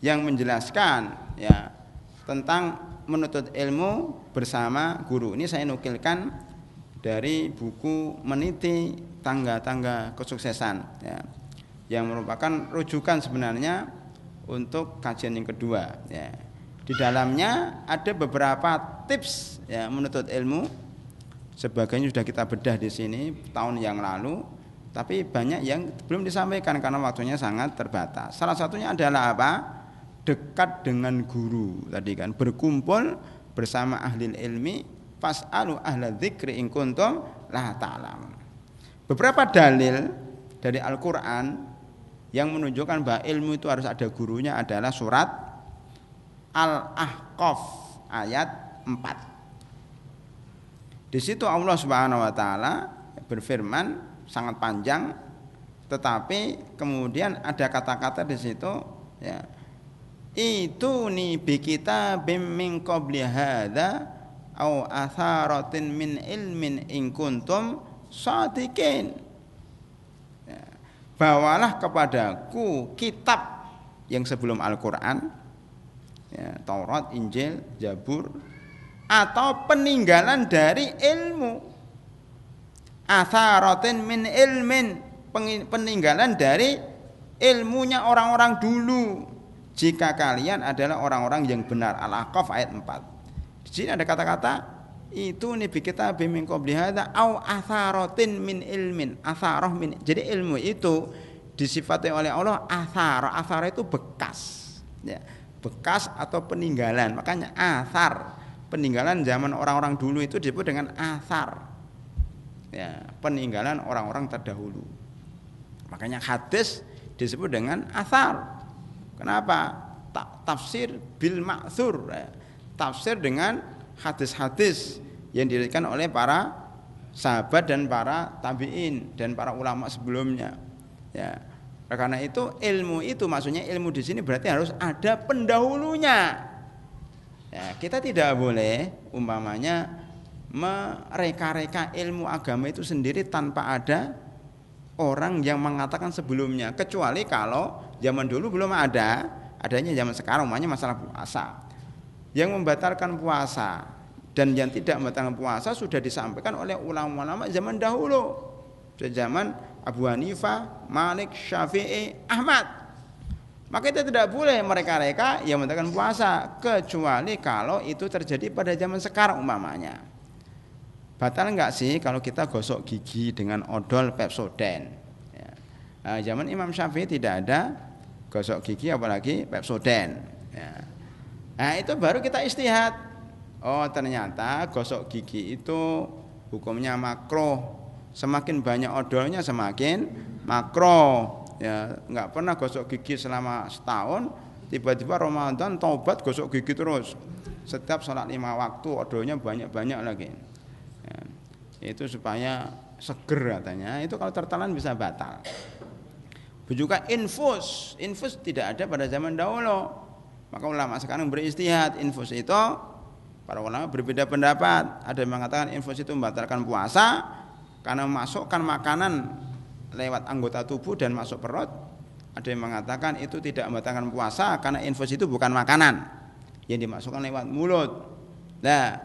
yang menjelaskan ya tentang menuntut ilmu bersama guru. Ini saya nukilkan dari buku Meniti Tangga-Tangga Kesuksesan ya, yang merupakan rujukan sebenarnya untuk kajian yang kedua ya. Di dalamnya ada beberapa tips ya menuntut ilmu. Sebagian sudah kita bedah di sini tahun yang lalu, tapi banyak yang belum disampaikan karena waktunya sangat terbatas. Salah satunya adalah apa? Dekat dengan guru tadi kan, berkumpul bersama ahli ilmi, fas'alu ahla dzikri in kuntum la ta'lamun. Beberapa dalil dari Al-Qur'an yang menunjukkan bahwa ilmu itu harus ada gurunya adalah surat Al-Ahqaf ayat 4. Di situ Allah Subhanahu wa taala berfirman sangat panjang, tetapi kemudian ada kata-kata di situ ya. Itu ni bi kitabim min qabli hadza au atharatin min ilmin in kuntum shadiqin. Ya. Bawalah kepadaku kitab yang sebelum Al-Qur'an ya, Taurat, Injil, Zabur, atau peninggalan dari ilmu, atharatin min ilmin, peninggalan dari ilmunya orang-orang dulu, jika kalian adalah orang-orang yang benar. Al-Ahqaf ayat 4. Di sini ada kata-kata itu nih bi kitabim min qabli hadza au atharatin min ilmin. Atharah min, jadi ilmu itu disifati oleh Allah athar. Athar itu bekas ya, bekas atau peninggalan. Makanya athar, peninggalan zaman orang-orang dulu itu disebut dengan athar ya, peninggalan orang-orang terdahulu. Makanya hadis disebut dengan athar. Kenapa? Tafsir bil ma'thur ya. Tafsir dengan hadis-hadis yang diriwayatkan oleh para sahabat dan para tabi'in dan para ulama sebelumnya. Ya. Karena itu ilmu itu maksudnya ilmu di sini berarti harus ada pendahulunya. Ya, kita tidak boleh umpamanya mereka-reka ilmu agama itu sendiri tanpa ada orang yang mengatakan sebelumnya, kecuali kalau zaman dulu belum ada, adanya zaman sekarang umpamanya masalah puasa. Yang membatalkan puasa dan yang tidak membatalkan puasa sudah disampaikan oleh ulama-ulama zaman dahulu, zaman Abu Hanifah, Malik, Syafi'i, Ahmad. Maka kita tidak boleh mereka-reka yang membatalkan puasa, kecuali kalau itu terjadi pada zaman sekarang umpamanya. Batal enggak sih kalau kita gosok gigi dengan odol Pepsodent? Ya. Nah, zaman Imam Syafi'i tidak ada gosok gigi apalagi Pepsodent. Ya. Nah itu baru kita istihad. Oh ternyata gosok gigi itu hukumnya makruh. Semakin banyak odolnya semakin makruh. Ya, nggak pernah gosok gigi selama setahun, tiba-tiba Ramadan taubat gosok gigi terus. Setiap sholat 5 waktu odolnya banyak-banyak lagi. Ya, itu supaya seger katanya. Itu kalau tertelan bisa batal. Juga infus tidak ada pada zaman dahulu. Maka ulama sekarang beristihad. Infus itu para ulama berbeda pendapat. Ada yang mengatakan infus itu membatalkan puasa karena memasukkan makanan lewat anggota tubuh dan masuk perut. Ada yang mengatakan itu tidak membatalkan puasa karena infus itu bukan makanan yang dimasukkan lewat mulut. Nah,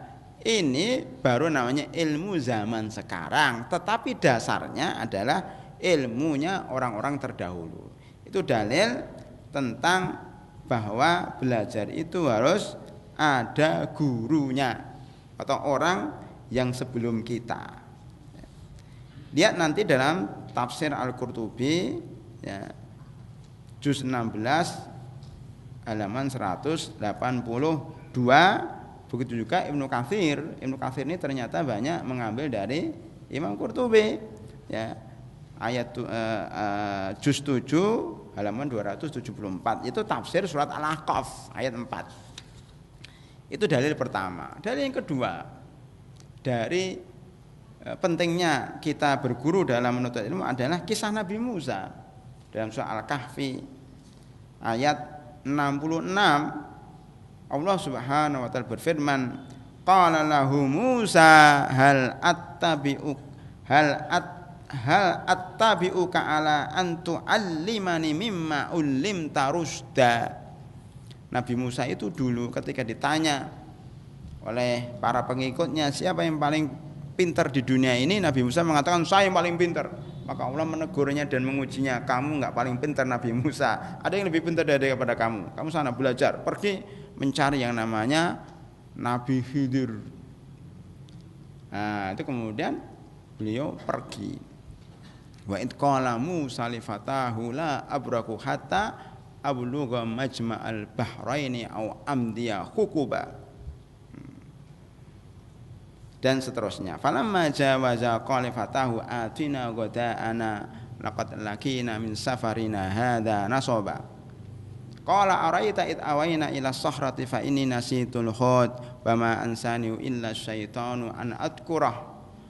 ini baru namanya ilmu zaman sekarang, tetapi dasarnya adalah ilmunya orang-orang terdahulu. Itu dalil tentang bahwa belajar itu harus ada gurunya atau orang yang sebelum kita. Lihat nanti dalam tafsir Al-Qurtubi ya, juz 16 halaman 182. Begitu juga Ibnu Katsir. Ibnu Katsir ini ternyata banyak mengambil dari Imam Qurtubi ya. Ayat juz 7 halaman 274 itu tafsir surat Al-Ahqaf ayat 4. Itu dalil pertama. Dalil yang kedua, dari pentingnya kita berguru dalam menuntut ilmu adalah kisah Nabi Musa dalam surah Al-Kahfi ayat 66. Allah Subhanahu wa taala berfirman, qala lahu Musa hal attabi'uka ala an tu'allimani mimma ullimta rusda. Nabi Musa itu dulu ketika ditanya oleh para pengikutnya siapa yang paling pintar di dunia ini, Nabi Musa mengatakan saya yang paling pintar. Maka Allah menegurnya dan mengujinya, kamu enggak paling pintar Nabi Musa, ada yang lebih pintar daripada kamu. Kamu sana belajar, pergi mencari yang namanya Nabi Khidir. Nah, itu kemudian beliau pergi. Wa id qala Musa li fatahu la abraku hatta ablugha majma'al bahraini aw amdiya hukuba. Dan seterusnya. Falamma jawaza qala fatahu atina ghada'ana laqad lakina min safarina hadza nasaba. Qala araita id awayna ila as-sahrati fa inni nasitul hud wa ma ansani illa syaitanu an adkurah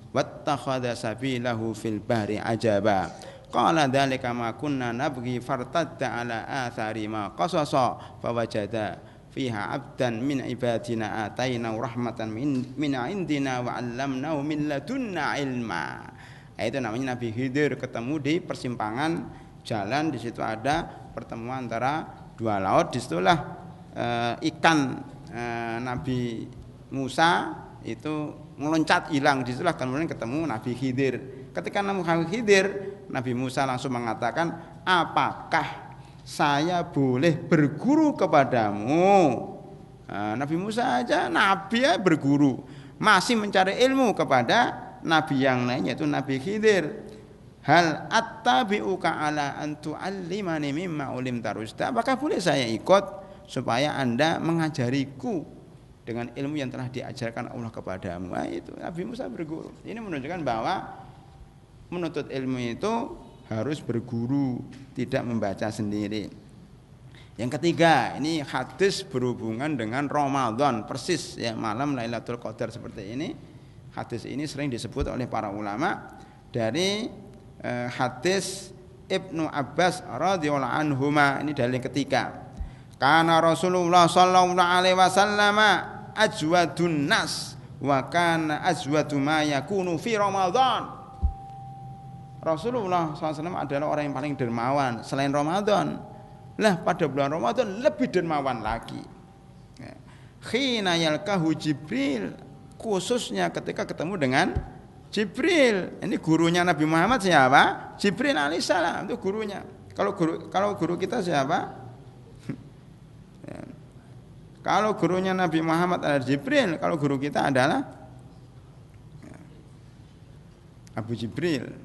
wattakhadha sabilahu fil bahri ajaba. Qala dzalika ma kunna nabghi fartadda ala athari ma qasasa fawajada fiha abdan min ibadina ataina rahmatan min indina wa 'allamnahu min ladunna ilma. Itu namanya Nabi Khidir ketemu di persimpangan jalan, di situ ada pertemuan antara dua laut, disitulah ikan Nabi Musa itu meloncat hilang, disitulah kemudian ketemu Nabi Khidir. Ketika Nabi Khidir, Nabi Musa langsung mengatakan, apakah saya boleh berguru kepadamu? Nabi Musa aja nabi ya berguru, masih mencari ilmu kepada nabi yang lain yaitu Nabi Khidir. Hal attabi'uka ala an tu'allimani mimma ulimta rusda. Apakah boleh saya ikut supaya Anda mengajariku dengan ilmu yang telah diajarkan Allah kepadamu? Nah, itu Nabi Musa berguru. Ini menunjukkan bahwa menuntut ilmu itu harus berguru, tidak membaca sendiri. Yang ketiga, ini hadis berhubungan dengan Ramadan, persis ya malam Lailatul Qadar seperti ini. Hadis ini sering disebut oleh para ulama dari hadis Ibnu Abbas radhiyallahu anhuma. Ini dalil ketiga. Kana Rasulullah sallallahu alaihi wasallam ajwadun nas wa kana ajwadu ma yakunu fi Ramadan. Rasulullah SAW adalah orang yang paling dermawan selain Ramadan. Lah pada bulan Ramadan lebih dermawan lagi. Khina yalqahu Jibril, khususnya ketika ketemu dengan Jibril. Ini gurunya Nabi Muhammad siapa? Jibril alaihissalam, itu gurunya. Kalau guru kita siapa? Kalau gurunya Nabi Muhammad adalah Jibril, kalau guru kita adalah Abu Jibril.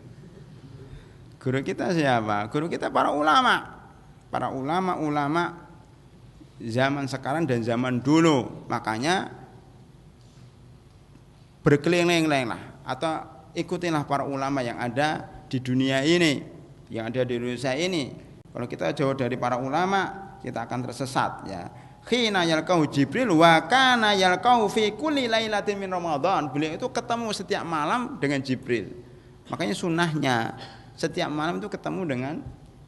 Guru kita siapa? Guru kita para ulama. Para ulama zaman sekarang dan zaman dulu. Makanya berkeliling-kelilinglah atau ikutilah para ulama yang ada di dunia ini, yang ada di Indonesia ini. Kalau kita jauh dari para ulama, kita akan tersesat ya. Khina yalqahu Jibril wa kana yalqahu fi kulli lailatin min Ramadan. Beliau itu ketemu setiap malam dengan Jibril. Makanya sunnahnya setiap malam itu ketemu dengan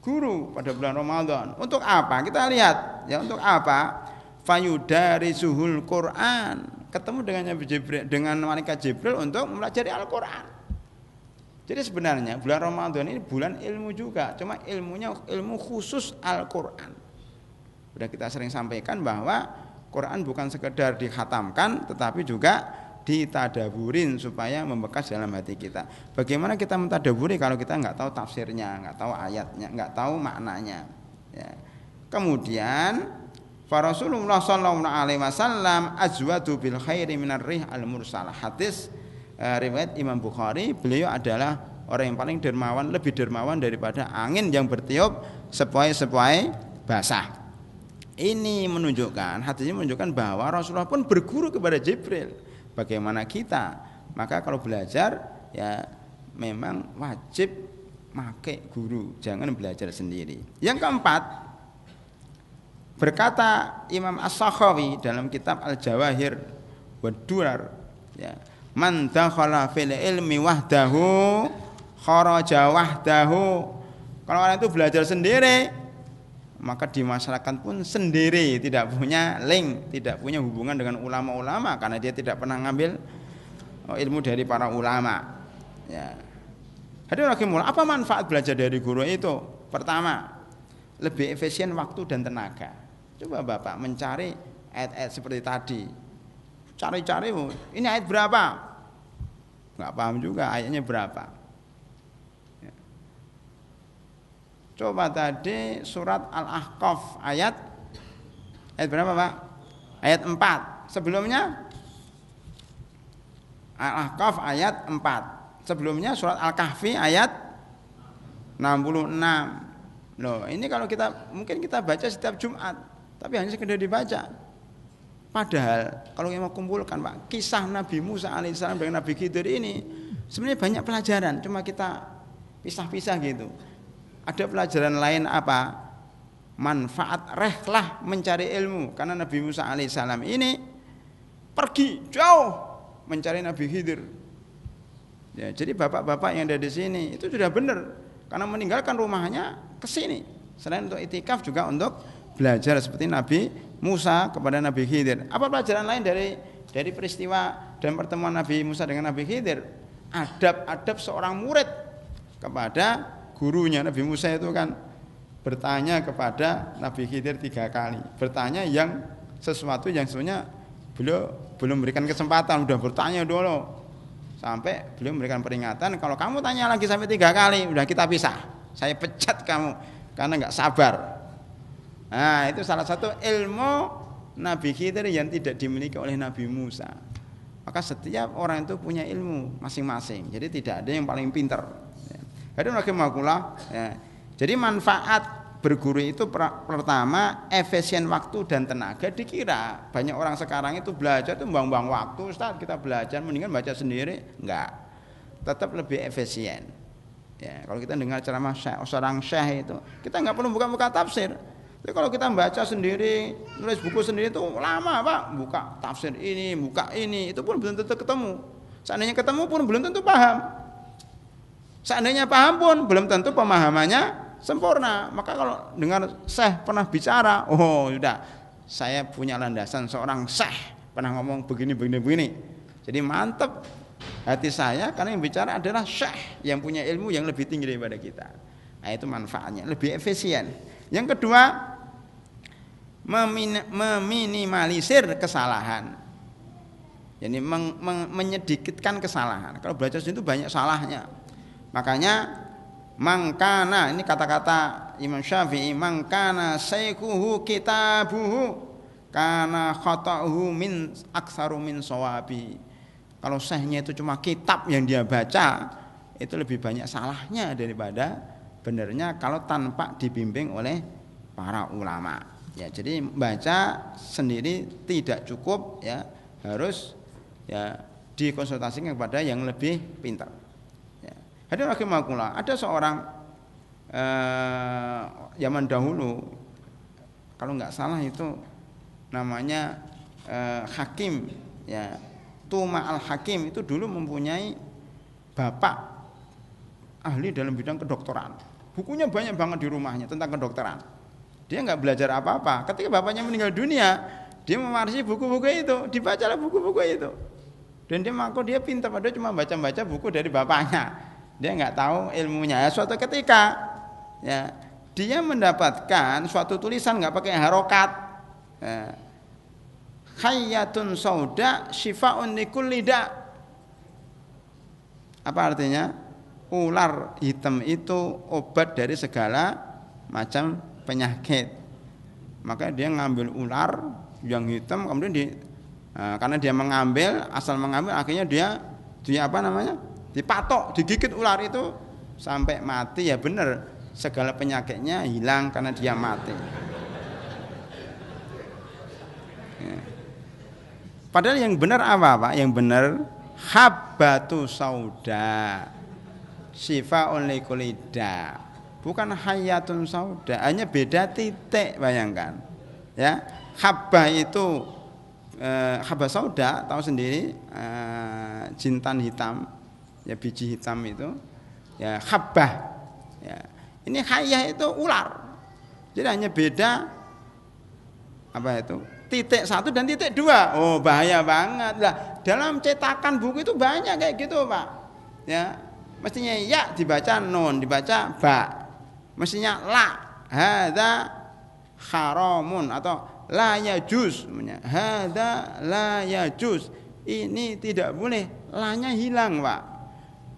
guru pada bulan Ramadan. Untuk apa? Kita lihat ya, untuk apa? Fayudarisuhul Quran. Ketemu dengan Jibril, dengan malaikat Jibril untuk mempelajari Al-Qur'an. Jadi sebenarnya bulan Ramadan ini bulan ilmu juga, cuma ilmunya ilmu khusus Al-Qur'an. Sudah kita sering sampaikan bahwa Quran bukan sekedar dikhatamkan, tetapi juga ditadaburin supaya membekas dalam hati kita. Bagaimana kita mentadaburi kalau kita nggak tahu tafsirnya, nggak tahu ayatnya, nggak tahu maknanya. Ya. Kemudian, Rasulullah Sallallahu Alaihi Wasallam azwadu bil khairi minar rih al mursalah. Hadis riwayat Imam Bukhari, beliau adalah orang yang paling dermawan, lebih dermawan daripada angin yang bertiup sepoi-sepoi basah. Ini menunjukkan, hadis ini menunjukkan bahwa Rasulullah pun berguru kepada Jibril. Bagaimana kita? Maka kalau belajar ya memang wajib pakai guru, jangan belajar sendiri. Yang keempat, berkata Imam As-Sakhawi dalam kitab Al-Jawahir wad Durar, ya, man dakhala fil ilmi wahdahu kharaja wahdahu. Kalau orang itu belajar sendiri, maka di masyarakat pun sendiri, tidak punya link, tidak punya hubungan dengan ulama-ulama karena dia tidak pernah ngambil ilmu dari para ulama. Ya. Hadirin rahimakumullah, apa manfaat belajar dari guru itu? Pertama, lebih efisien waktu dan tenaga. Coba Bapak mencari ayat-ayat seperti tadi. Cari-cari, ini ayat berapa? Enggak paham juga ayatnya berapa. Coba tadi surat Al-Ahqaf ayat berapa Pak? Ayat 4. Sebelumnya Al-Ahqaf ayat 4. Sebelumnya surat Al-Kahfi ayat 66. Loh, ini kalau mungkin kita baca setiap Jumat, tapi hanya sekedar dibaca. Padahal kalau yang mau kumpulkan Pak, kisah Nabi Musa alaihissalam dengan Nabi Khidir ini sebenarnya banyak pelajaran, cuma kita pisah-pisah gitu. Ada pelajaran lain apa? Manfaat rehlah mencari ilmu. Karena Nabi Musa alaihissalam ini pergi jauh mencari Nabi Khidir. Ya, jadi bapak-bapak yang ada di sini itu sudah benar, karena meninggalkan rumahnya ke sini. Selain untuk itikaf juga untuk belajar seperti Nabi Musa kepada Nabi Khidir. Apa pelajaran lain dari peristiwa dan pertemuan Nabi Musa dengan Nabi Khidir? Adab-adab seorang murid kepada gurunya. Nabi Musa itu kan bertanya kepada Nabi Khidir 3 kali. Bertanya yang sesuatu yang sebenarnya beliau belum berikan kesempatan, udah bertanya dulu. Sampai beliau memberikan peringatan, kalau kamu tanya lagi sampai 3 kali, udah kita pisah. Saya pecat kamu karena enggak sabar. Nah, itu salah satu ilmu Nabi Khidir yang tidak dimiliki oleh Nabi Musa. Maka setiap orang itu punya ilmu masing-masing. Jadi tidak ada yang paling pintar. Ya. Jadi manfaat berguru itu pertama efisien waktu dan tenaga. Dikira banyak orang sekarang itu belajar itu buang-buang waktu, Ustaz, kita belajar mendingan baca sendiri. Enggak, tetap lebih efisien ya. Kalau kita dengar ceramah seorang syekh itu, kita enggak perlu buka-buka tafsir. Tapi kalau kita baca sendiri, nulis buku sendiri itu lama Pak. Buka tafsir ini, buka ini, itu pun belum tentu ketemu. Seandainya ketemu pun belum tentu paham. Seandainya paham pun belum tentu pemahamannya sempurna. Maka kalau dengar syekh pernah bicara, oh sudah, saya punya landasan seorang syekh pernah ngomong begini. Jadi mantap hati saya karena yang bicara adalah syekh yang punya ilmu yang lebih tinggi daripada kita. Nah, itu manfaatnya, lebih efisien. Yang kedua, meminimalisir kesalahan. Jadi menyedikitkan kesalahan. Kalau belajar itu banyak salahnya. Makanya mangkana, ini kata-kata Imam Syafi'i, mangkana saikuhu kitabuhu kana khata'uhu min aktsaru min shawabi. Kalau syekhnya itu cuma kitab yang dia baca, itu lebih banyak salahnya daripada benarnya kalau tanpa dibimbing oleh para ulama. Ya, jadi baca sendiri tidak cukup, ya, harus ya dikonsultasikan kepada yang lebih pintar. Ya. Hadirin rahimakumullah, ada seorang zaman dahulu, kalau nggak salah itu namanya Hakim, ya, Tuma al-Hakim, itu dulu mempunyai bapak ahli dalam bidang kedokteran. Bukunya banyak banget di rumahnya tentang kedokteran. Dia nggak belajar apa-apa. Ketika bapaknya meninggal dunia, dia mewarisi buku-buku itu, dibacalah buku-buku itu. Dan dia mengaku dia pintar, padahal cuma baca-baca buku dari bapaknya. Dia nggak tahu ilmunya. Ya, suatu ketika, ya, dia mendapatkan suatu tulisan nggak pakai harokat. Ya, Hayyatun sauda syifa'un likulli da'. Apa artinya? Ular hitam itu obat dari segala macam penyakit. Maka dia ngambil ular yang hitam, kemudian karena dia asal mengambil, akhirnya dia apa namanya? Dipatok, digigit ular itu sampai mati. Ya benar, segala penyakitnya hilang karena dia mati. Ya. Padahal yang benar apa Pak? Yang benar habbatu sauda syifa'un likulli da'. Bukan hayatun sauda, hanya beda titik, bayangkan. Ya, habbah itu habbah sauda, tahu sendiri, jintan hitam, ya, biji hitam itu, ya, habbah. Ya. Ini hayyah itu ular. Jadi hanya beda apa itu? Titik 1 dan titik 2. Oh, bahaya banget lah. Dalam cetakan buku itu banyak kayak gitu, Pak. Ya, mestinya ya dibaca nun, dibaca ba. Mestinya la, hadza haramun, atau la yajuz, hadza la yajuz. Ini tidak boleh, la-nya hilang, Pak.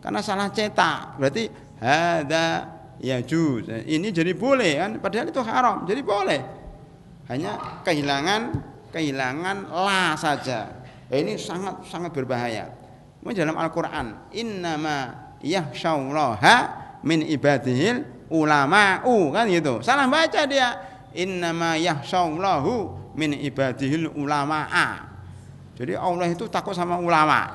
Karena salah cetak. Berarti hadza yajuz. Ini jadi boleh kan, padahal itu haram. Jadi boleh. Hanya kehilangan la saja. Ini sangat berbahaya. Dalam Al-Qur'an, innama yakhsyallaha min ibadihil ulama'u, kan gitu. Salah baca dia. Innama yakhsyallahu min ibadihil ulama'a. Jadi Allah itu takut sama ulama.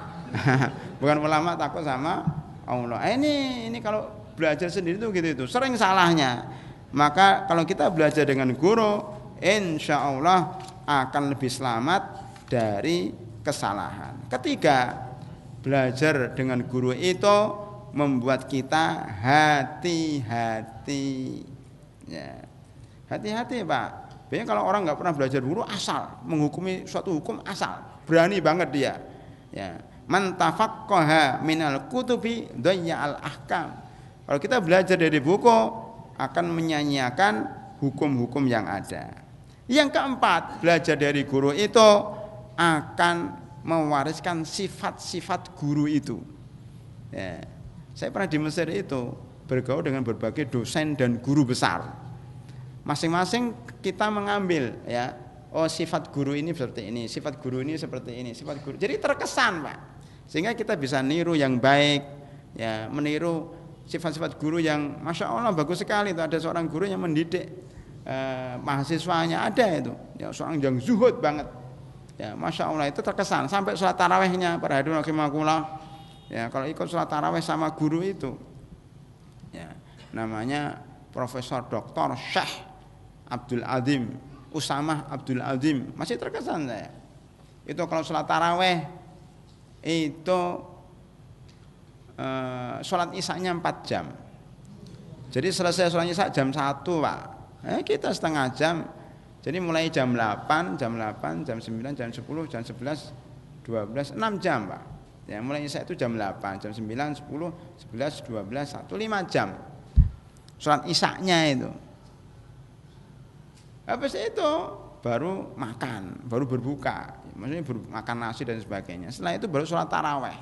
Bukan ulama takut sama Allah. Ini kalau belajar sendiri itu gitu itu. Sering salahnya. Maka kalau kita belajar dengan guru, insya Allah akan lebih selamat dari kesalahan. Ketiga, belajar dengan guru itu membuat kita hati-hati. Ya, hati-hati Pak. Biasanya kalau orang nggak pernah belajar guru, asal menghukumi suatu hukum, asal berani banget dia. Ya, man tafaqqaha minal kutubi dhayya'al ahkam. Kalau kita belajar dari buku, akan menyanyiakan hukum-hukum yang ada. Yang keempat, belajar dari guru itu akan mewariskan sifat-sifat guru itu. Ya, saya pernah di Mesir itu bergaul dengan berbagai dosen dan guru besar. Masing-masing kita mengambil, ya, oh sifat guru ini seperti ini, sifat guru ini seperti ini, sifat guru. Jadi terkesan, Pak. Sehingga kita bisa niru yang baik, ya, meniru sifat-sifat guru yang Masya Allah bagus sekali. Itu ada seorang guru yang mendidik mahasiswanya, ada itu, ya, seorang yang zuhud banget, ya, Masya Allah, itu terkesan sampai sholat tarawehnya para hadirin rahimakumullah. Ya, kalau ikut sholat taraweh sama guru itu, ya, namanya Profesor Dr. Syekh Abdul Azim Usamah Abdul Azim, masih terkesan saya. Itu kalau sholat taraweh itu sholat isya-nya 4 jam. Jadi selesai sholat isya jam 1 Pak. Kita setengah jam. Jadi mulai jam 8, jam 9, jam 10, jam 11, 12, 6 jam Pak. Ya, mulai isya itu jam 8, jam 9, 10, 11, 12, 1, 5 jam. Sholat isya-nya itu. Habis itu baru makan, baru berbuka. Maksudnya makan nasi dan sebagainya. Setelah itu baru sholat taraweh.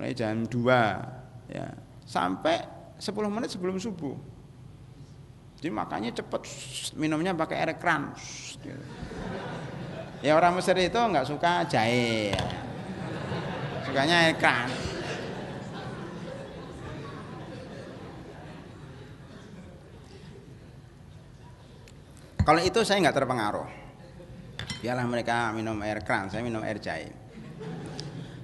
Mulai jam 2 ya, sampai 10 menit sebelum subuh. Jadi makannya cepet, minumnya pakai air kran. Ya orang Mesir itu nggak suka jahe, sukanya air kran. Kalau itu saya nggak terpengaruh. Biarlah mereka minum air kran, saya minum air jahe.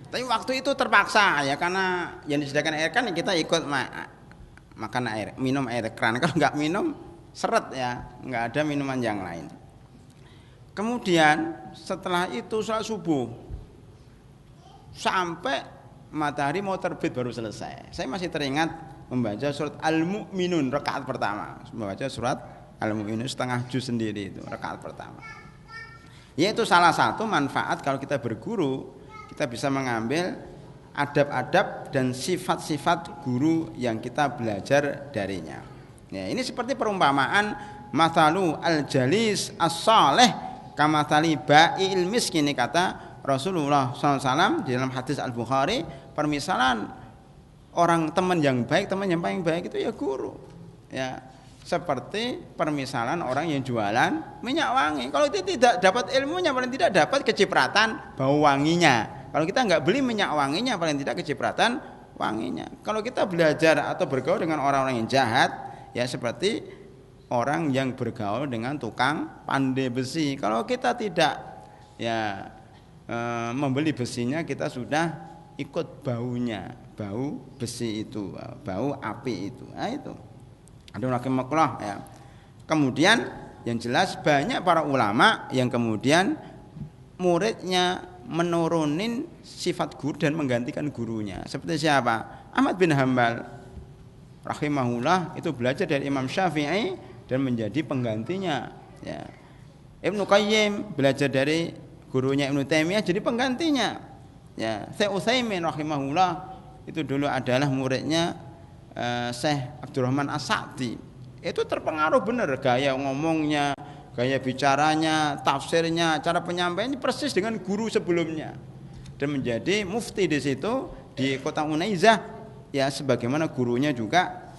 Tapi waktu itu terpaksa ya, karena yang disediakan air kran kita ikut makan air, minum air kran. Kalau nggak minum seret ya, nggak ada minuman yang lain. Kemudian setelah itu sholat subuh sampai matahari mau terbit baru selesai. Saya masih teringat membaca surat Al-Mu'minun rakaat pertama, membaca surat Al-Mu'minun setengah juz sendiri itu rakaat pertama. Yaitu salah satu manfaat kalau kita berguru, kita bisa mengambil adab-adab dan sifat-sifat guru yang kita belajar darinya. Ya, ini seperti perumpamaan mathalu al-jalis as-salih kamathali ba'il miskin, ini kata Rasulullah SAW di dalam hadis Al-Bukhari, permisalan orang teman yang baik, teman yang paling baik itu ya guru. Ya, seperti permisalan orang yang jualan minyak wangi. Kalau itu tidak dapat ilmunya, paling tidak dapat kecipratan bau wanginya. Kalau kita nggak beli minyak wanginya, paling tidak kecipratan wanginya. Kalau kita belajar atau bergaul dengan orang-orang yang jahat, ya seperti orang yang bergaul dengan tukang pandai besi. Kalau kita tidak ya membeli besinya, kita sudah ikut baunya, bau besi itu, bau api itu. Nah itu. Ada rahimakumullah ya. Kemudian yang jelas banyak para ulama yang kemudian muridnya menurunin sifat guru dan menggantikan gurunya. Seperti siapa? Ahmad bin Hanbal rahimahullah itu belajar dari Imam Syafi'i dan menjadi penggantinya. Ya. Ibnu Qayyim belajar dari gurunya Ibnu Taimiyah jadi penggantinya. Ya. Syekh Utsaimin rahimahullah itu dulu adalah muridnya Syekh Abdurrahman As-Sa'di. Itu terpengaruh benar gaya ngomongnya, gaya bicaranya, tafsirnya, cara penyampaiannya persis dengan guru sebelumnya. Dan menjadi mufti di situ di kota Unaizah. Ya sebagaimana gurunya juga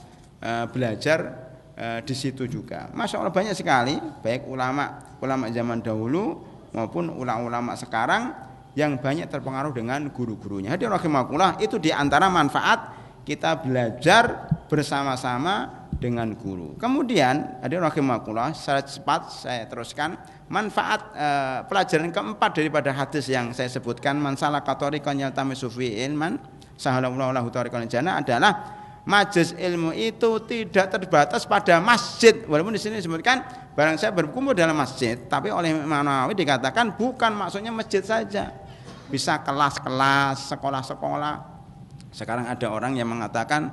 belajar di situ juga. Masya Allah banyak sekali baik ulama zaman dahulu maupun ulama sekarang yang banyak terpengaruh dengan guru-gurunya. Hadirin rahimakumullah, itu diantara manfaat kita belajar bersama-sama dengan guru. Kemudian hadirin rahimakumullah, secara cepat saya teruskan manfaat pelajaran keempat daripada hadis yang saya sebutkan, man salaka thariqan yaltamisu fihi ilman sahalallahu lahu thariqal jannah, adalah majelis ilmu itu tidak terbatas pada masjid. Walaupun di sini disebutkan barang saya berkumpul dalam masjid, tapi oleh Imam Nawawi dikatakan bukan maksudnya masjid saja, bisa kelas-kelas, sekolah-sekolah. Sekarang ada orang yang mengatakan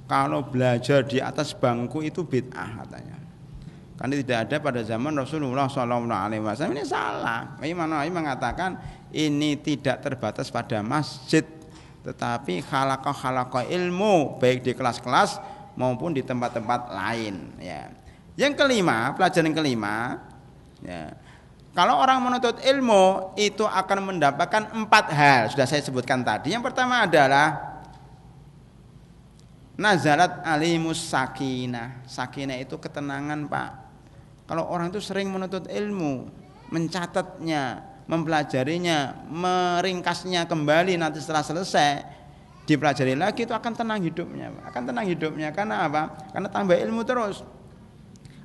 kalau belajar di atas bangku itu bid'ah katanya, karena tidak ada pada zaman Rasulullah SAW. Ini salah. Imam Nawawi mengatakan ini tidak terbatas pada masjid, tetapi halaqah ilmu baik di kelas-kelas maupun di tempat-tempat lain. Ya. Yang kelima, pelajaran kelima, ya, kalau orang menuntut ilmu itu akan mendapatkan 4 hal. Sudah saya sebutkan tadi. Yang pertama adalah nazalat alimus sakinah. Sakinah itu ketenangan Pak. Kalau orang itu sering menuntut ilmu, mencatatnya, mempelajarinya, meringkasnya kembali, nanti setelah selesai dipelajari lagi, itu akan tenang hidupnya, akan tenang hidupnya. Karena apa? Karena tambah ilmu terus.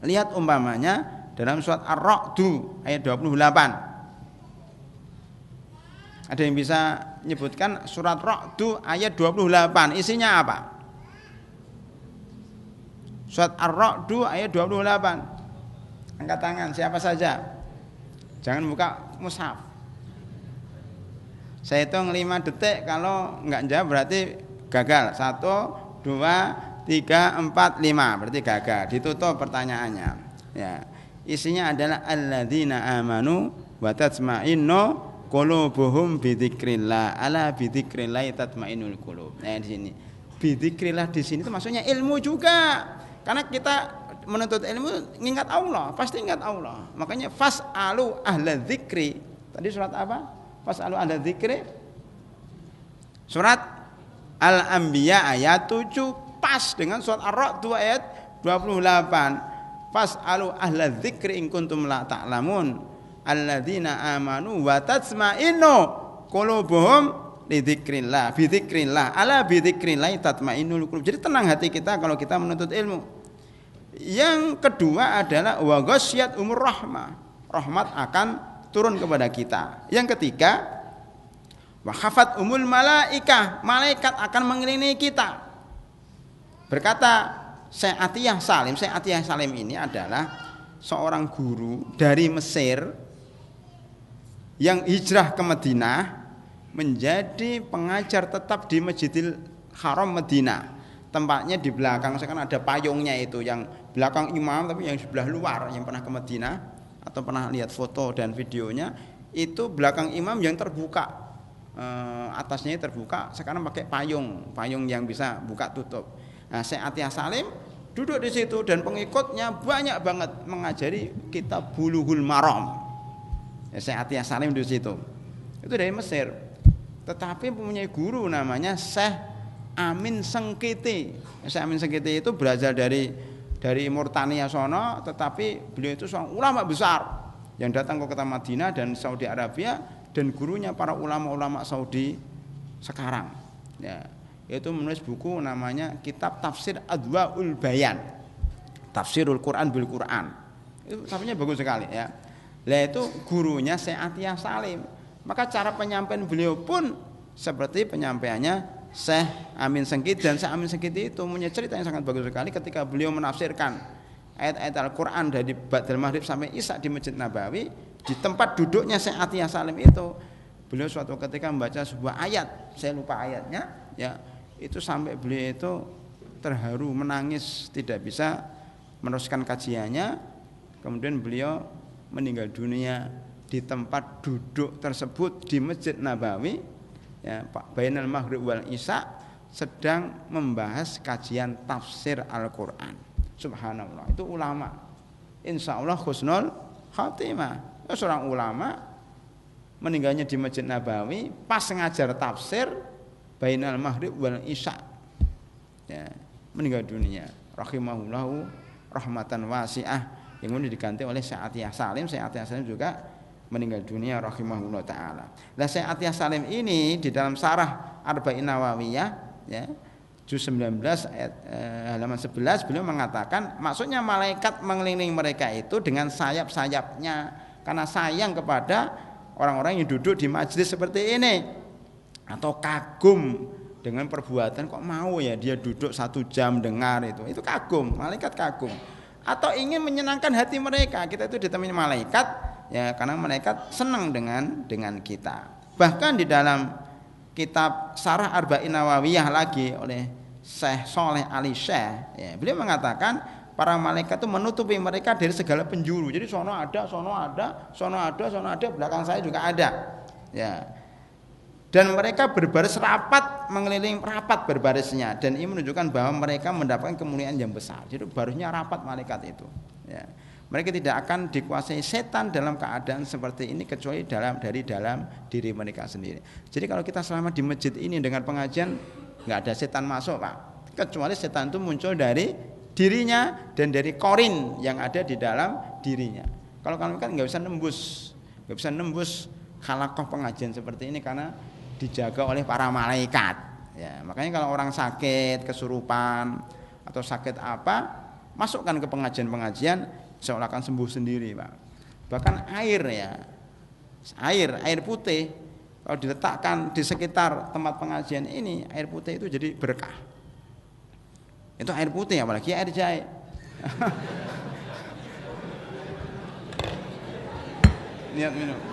Lihat umpamanya dalam surat Ar-Ra'd ayat 28. Ada yang bisa menyebutkan surat Ra'd ayat 28 isinya apa? Surat Ar-Ra'd ayat 28. Angkat tangan siapa saja. Jangan buka mushaf. Saya hitung 5 detik, kalau enggak jawab berarti gagal. 1, 2, 3, 4, 5 berarti gagal. Ditutup pertanyaannya. Ya. Isinya adalah alladzina amanu wa tatma'innu qulubuhum bidzikrillah. Ala bidzikrillah tatma'innul qulub. Nah, di sini. Bidzikrillah di sini itu maksudnya ilmu juga. Karena kita menuntut ilmu ingat Allah, pasti ingat Allah. Makanya fas'alu ahla dzikri. Tadi surat apa? Fas'alu ahla dzikri. Surat Al-Anbiya ayat 7 pas dengan surat Ar-Ra'd 2 ayat 28. Fas'alu ahla dzikri in kuntum la ta'lamun alladzina amanu wa tatma'innu qulubuhum li dzikrillah bi dzikrillah ala bi dzikrillah tatma'innul qulub. Jadi tenang hati kita kalau kita menuntut ilmu. Yang kedua adalah wa ghasyiyat umur rahmah. Rahmat akan turun kepada kita. Yang ketiga, wa khafat umul malaikah. Malaikat akan mengelilingi kita. Berkata Syekh Atiyah Salim. Syekh Atiyah Salim ini adalah seorang guru dari Mesir yang hijrah ke Madinah menjadi pengajar tetap di Masjidil Haram Madinah. Tempatnya di belakang, sekarang ada payungnya itu yang belakang imam, tapi yang sebelah luar, yang pernah ke Madinah atau pernah lihat foto dan videonya, itu belakang imam yang terbuka, atasnya terbuka, sekarang pakai payung yang bisa buka tutup. Nah, Syekh Atiyah Salim duduk di situ dan pengikutnya banyak banget mengajari kitab Bulughul Maram. Ya, Syekh Atiyah Salim di situ. Itu dari Mesir. Tetapi mempunyai guru namanya Syekh Amin Sengkiti. Syekh Amin Sengkiti itu berasal dari Mauritania sono, tetapi beliau itu seorang ulama besar yang datang ke kota Madinah dan Saudi Arabia dan gurunya para ulama-ulama Saudi sekarang. Ya, yaitu menulis buku namanya Kitab Tafsir Adwaul Bayan. Tafsirul Quran bil Quran. Itu tafsirnya bagus sekali ya. Lah itu gurunya Syekh Atiyah Salim. Maka cara penyampaian beliau pun seperti penyampaiannya Syekh Amin Sengkiti, dan Syekh Amin Sengkiti itu punya cerita yang sangat bagus sekali ketika beliau menafsirkan ayat-ayat Al-Quran dari Ba'dal Maghrib sampai Isya di Masjid Nabawi, di tempat duduknya Syekh Atiyah Salim itu, beliau suatu ketika membaca sebuah ayat, saya lupa ayatnya, ya itu sampai beliau itu terharu, menangis, tidak bisa meneruskan kajiannya. Kemudian beliau meninggal dunia di tempat duduk tersebut di Masjid Nabawi. Ya, Pak Bainal Maghrib wal Isya sedang membahas kajian tafsir Al-Quran. Subhanallah, itu ulama. Insya Allah husnul khatimah. Seorang ulama meninggalnya di Masjid Nabawi pas ngajar tafsir Bainal Maghrib wal Isya. Ya, meninggal dunia. Rahimahullahu rahmatan wasi'ah, yang kemudian diganti oleh Syekh Atiyah Salim. Syekh Atiyah Salim juga meninggal dunia rahimahullah taala. Lah Syekh Atiyah Salim ini di dalam Syarah Arba'in Nawawiyah ya, juz 19 ayat halaman 11 beliau mengatakan maksudnya malaikat mengelilingi mereka itu dengan sayap-sayapnya karena sayang kepada orang-orang yang duduk di majelis seperti ini, atau kagum dengan perbuatan kok mau ya dia duduk 1 jam dengar itu kagum, malaikat kagum, atau ingin menyenangkan hati mereka. Kita itu ditemani malaikat ya, karena mereka senang dengan kita. Bahkan di dalam kitab Syarah Arba'in Nawawiyah lagi oleh Syekh Saleh Ali Syekh ya, beliau mengatakan para malaikat itu menutupi mereka dari segala penjuru. Jadi sono ada, belakang saya juga ada. Ya. Dan mereka berbaris rapat, mengelilingi rapat berbarisnya, dan ini menunjukkan bahwa mereka mendapatkan kemuliaan yang besar. Jadi barisnya rapat malaikat itu. Ya. Mereka tidak akan dikuasai setan dalam keadaan seperti ini kecuali dari dalam diri mereka sendiri. Jadi kalau kita selama di masjid ini dengan pengajian, nggak ada setan masuk, Pak. Kecuali setan itu muncul dari dirinya dan dari korin yang ada di dalam dirinya. Kalau kalian kan nggak bisa nembus halakoh pengajian seperti ini karena dijaga oleh para malaikat. Ya, makanya kalau orang sakit, kesurupan atau sakit apa, masukkan ke pengajian-pengajian, seolah akan sembuh sendiri, Pak. Bahkan air putih kalau diletakkan di sekitar tempat pengajian ini, air putih itu jadi berkah. Itu air putih, apalagi air jahe. Niat minum.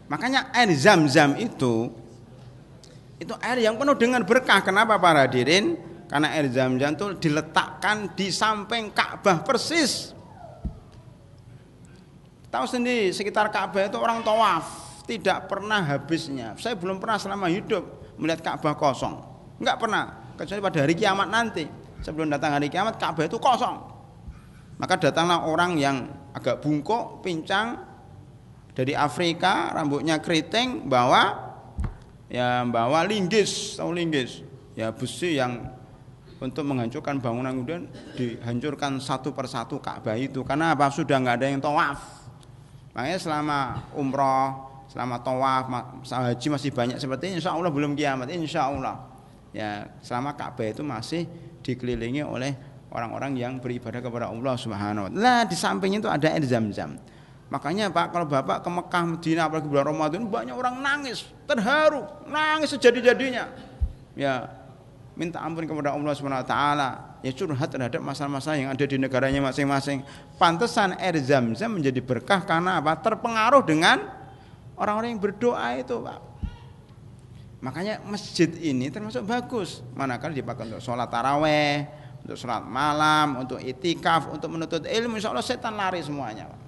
Makanya air Zam-Zam itu air yang penuh dengan berkah. Kenapa para hadirin? Karena air Zam-Zam itu diletakkan di samping Ka'bah persis. Tahu sendiri sekitar Ka'bah itu orang tawaf, tidak pernah habisnya. Saya belum pernah selama hidup melihat Ka'bah kosong. Enggak pernah, kecuali pada hari kiamat nanti. Sebelum datang hari kiamat Ka'bah itu kosong. Maka datanglah orang yang agak bungkuk, pincang dari Afrika, rambutnya keriting, bawa linggis, tahu linggis? Ya besi yang untuk menghancurkan bangunan, kemudian dihancurkan satu persatu Ka'bah itu. Karena apa? Sudah nggak ada yang tawaf. Makanya selama umroh, selama tawaf, haji masih banyak seperti ini. Insya Allah belum kiamat, insya Allah. Ya selama Ka'bah itu masih dikelilingi oleh orang-orang yang beribadah kepada Allah Subhanahu wa taala. Nah, di sampingnya itu ada air Zam-Zam. Makanya Pak, kalau Bapak ke Mekah, Madinah, apalagi bulan Ramadan, banyak orang nangis, terharu, nangis sejadi-jadinya. Ya, minta ampun kepada Allah Subhanahu wa taala, ya curhat terhadap masalah-masalah yang ada di negaranya masing-masing. Pantesan air Zam-Zam menjadi berkah karena apa? Terpengaruh dengan orang-orang yang berdoa itu, Pak. Makanya masjid ini termasuk bagus, manakala dipakai untuk sholat taraweh, untuk sholat malam, untuk itikaf, untuk menuntut ilmu, insya Allah setan lari semuanya, Pak.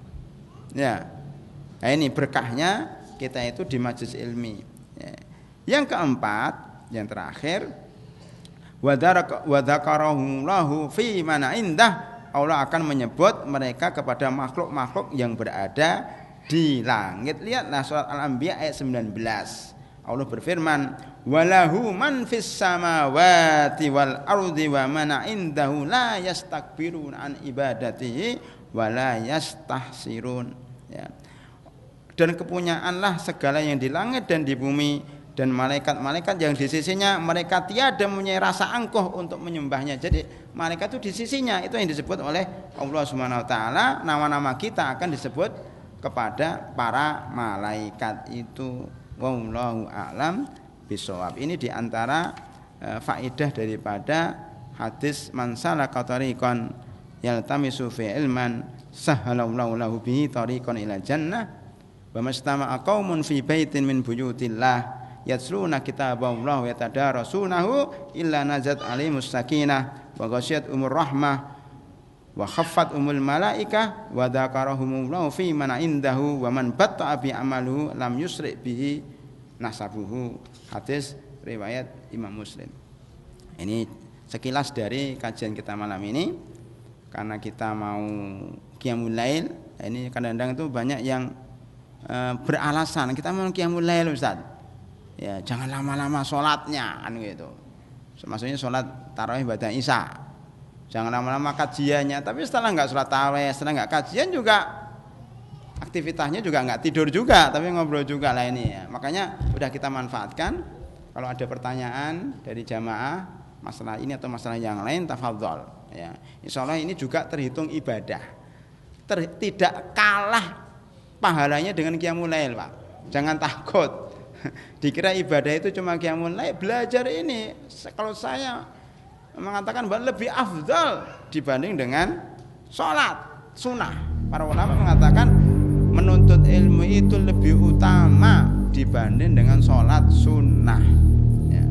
Ya, nah ini berkahnya kita itu di majelis ilmi. Ya. Yang keempat, yang terakhir, wadzakarahumullahu fi mana indah, Allah akan menyebut mereka kepada makhluk-makhluk yang berada di langit. Lihatlah surat Al-Anbiya ayat 19. Allah berfirman, walahu man fis samawati wal ardi wa man indahu la yastakbirun an ibadatihi wa la yastahsirun. Ya. Dan kepunyaanlah segala yang di langit dan di bumi, dan malaikat-malaikat yang di sisinya, mereka tiada mempunyai rasa angkuh untuk menyembahnya. Jadi malaikat itu di sisinya, itu yang disebut oleh Allah Subhanahu wa taala. Nama-nama kita akan disebut kepada para malaikat itu. Wallahu a'lam bishawab. Ini diantara faedah daripada hadis man salaka tariqan yaltamisu fi ilman sahhalallahu lahu bihi tariqan ila jannah wa mastama'a qaumun fi baitin min buyutillah yatluna kitaballah wa yatadarasunahu illa nazat alaihimus sakinah wa ghasyiyat umur rahmah wa khaffat umul malaikah wa dzakarahumullahu fi man indahu wa man batta'a bi amaluhu lam yusri bihi nasabuhu. Hadis riwayat Imam Muslim. Ini sekilas dari kajian kita malam ini. Karena kita mau qiyamul lail, ini kadang-kadang itu banyak yang beralasan kita mau qiyamul lail Ustaz. Ya, jangan lama-lama sholatnya kan gitu. Maksudnya sholat tarawih ba'da isya. Jangan lama-lama kajiannya, tapi setelah enggak sholat tarawih, setelah enggak kajian juga aktivitasnya juga enggak tidur juga, tapi ngobrol juga lah ini ya. Makanya udah kita manfaatkan. Kalau ada pertanyaan dari jamaah masalah ini atau masalah yang lain, tafadhol ya. Insyaallah ini juga terhitung ibadah. Tidak kalah pahalanya dengan qiyamul lail, Pak. Jangan takut. Dikira ibadah itu cuma qiyamul lail, belajar ini kalau saya mengatakan bahwa lebih afdal dibanding dengan sholat sunnah. Para ulama mengatakan menuntut ilmu itu lebih utama dibanding dengan sholat sunnah ya.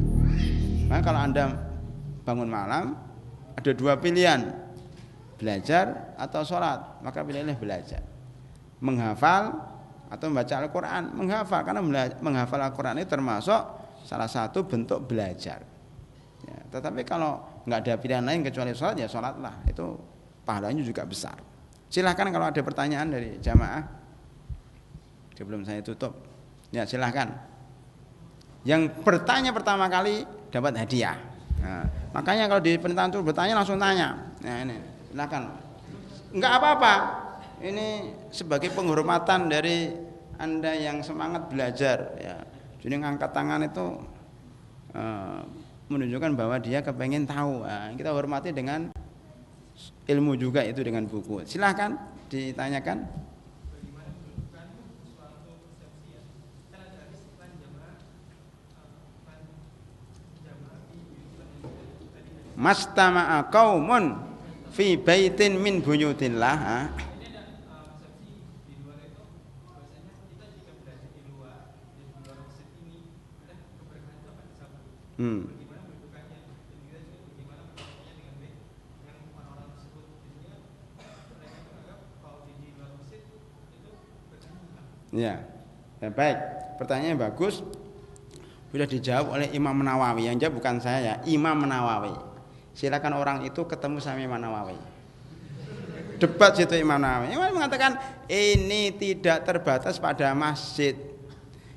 Nah, kalau Anda bangun malam ada dua pilihan, belajar atau sholat, maka pilihlah belajar. Menghafal atau membaca Al-Quran. Menghafal, karena menghafal Al-Quran itu termasuk salah satu bentuk belajar ya. Tetapi kalau nggak ada pilihan lain kecuali sholat, ya sholatlah, itu pahalanya juga besar. Silahkan kalau ada pertanyaan dari jamaah sebelum saya tutup ya, silahkan. Yang bertanya pertama kali dapat hadiah. Nah, makanya kalau di perintah itu bertanya langsung tanya. Nah ini silahkan, nggak apa-apa, ini sebagai penghormatan dari Anda yang semangat belajar ya. Jadi ngangkat tangan itu menunjukkan bahwa dia kepengen tahu. Nah, kita hormati dengan ilmu juga, itu dengan buku. Silahkan ditanyakan. Mastama'a qaumun fi baitin min buyutillah. Hmm. Ya. Ya, baik. Pertanyaannya bagus. Sudah dijawab oleh Imam Nawawi. Yang jawab bukan saya ya, Imam Nawawi. Silakan orang itu ketemu sama Imam Nawawi. Debat situ Imam Nawawi. Imam mengatakan ini tidak terbatas pada masjid.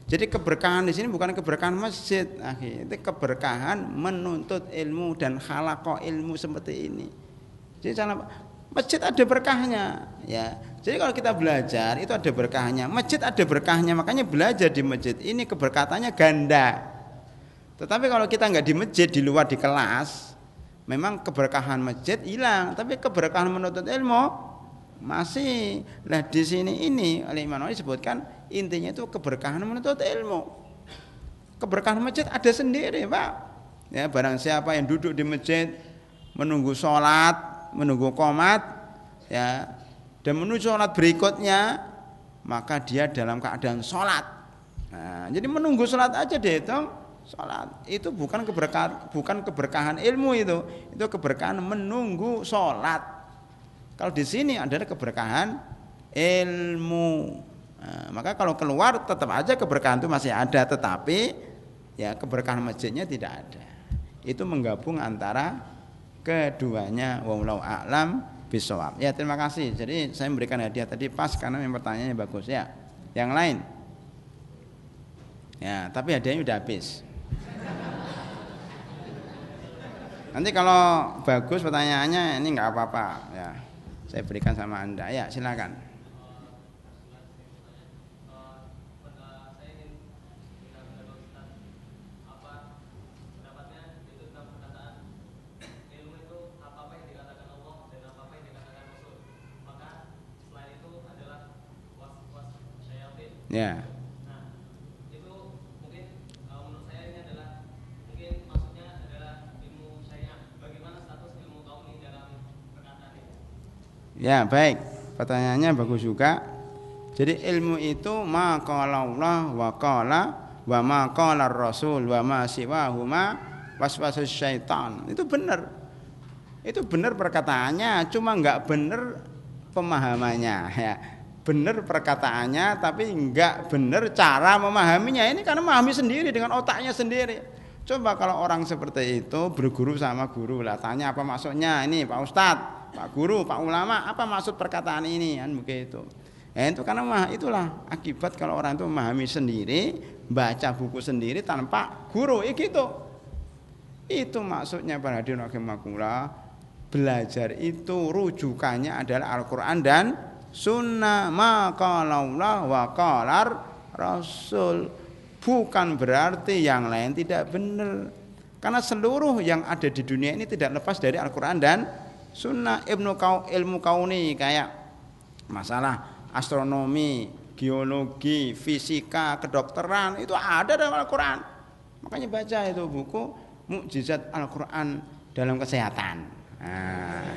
Jadi keberkahan di sini bukan keberkahan masjid, itu keberkahan menuntut ilmu dan khalaqah ilmu seperti ini. Jadi masjid ada berkahnya, ya. Jadi kalau kita belajar itu ada berkahnya, masjid ada berkahnya, makanya belajar di masjid ini keberkatannya ganda. Tetapi kalau kita nggak di masjid, di luar di kelas, memang keberkahan masjid hilang, tapi keberkahan menuntut ilmu masih. Nah di sini ini oleh Imam Nawawi disebutkan intinya itu keberkahan menuntut ilmu. Keberkahan masjid ada sendiri, Pak. Ya, barang siapa yang duduk di masjid menunggu sholat, menunggu qomat, ya, dan menuju sholat berikutnya, maka dia dalam keadaan sholat. Nah, jadi menunggu sholat aja dihitung sholat. Itu bukan keberkahan ilmu itu keberkahan menunggu sholat. Kalau di sini adalah keberkahan ilmu. Nah, maka kalau keluar tetap aja keberkahan itu masih ada, tetapi ya keberkahan masjidnya tidak ada. Itu menggabung antara keduanya. Wallahu a'lam bishawab. Ya, terima kasih. Jadi saya memberikan hadiah tadi pas karena yang pertanyaannya bagus ya. Yang lain? Ya, tapi hadiahnya udah habis. Nanti kalau bagus pertanyaannya ini nggak apa-apa ya. Saya berikan sama Anda. Ya, silakan. Ya. Nah, itu mungkin menurut saya ini adalah mungkin maksudnya adalah ilmu syariah. Bagaimana status ilmu kaum ini dalam perkataan ini? Ya, baik. Pertanyaannya bagus juga. Jadi ilmu itu ma qala Allah wa qala wa ma qala Rasul wa ma siwahuma waswasus syaitan. Itu benar. Itu benar perkataannya, cuma enggak benar pemahamannya ya. Benar perkataannya tapi enggak benar cara memahaminya. Ini karena memahami sendiri dengan otaknya sendiri. Coba kalau orang seperti itu berguru sama guru lah, tanya apa maksudnya ini Pak Ustadz, Pak Guru, Pak Ulama, apa maksud perkataan ini kan begitu. Ya, itu karena itulah akibat kalau orang itu memahami sendiri, baca buku sendiri tanpa guru, gitu. Itu maksudnya para hadirin rahimakumullah, belajar itu rujukannya adalah Al-Qur'an dan Sunnah, ma qala Allah wa qala Rasul. Bukan berarti yang lain tidak benar. Karena seluruh yang ada di dunia ini tidak lepas dari Al-Qur'an dan Sunnah. Ilmu kauni kayak masalah astronomi, geologi, fisika, kedokteran itu ada dalam Al-Qur'an. Makanya baca itu buku Mukjizat Al-Qur'an dalam Kesehatan. Nah,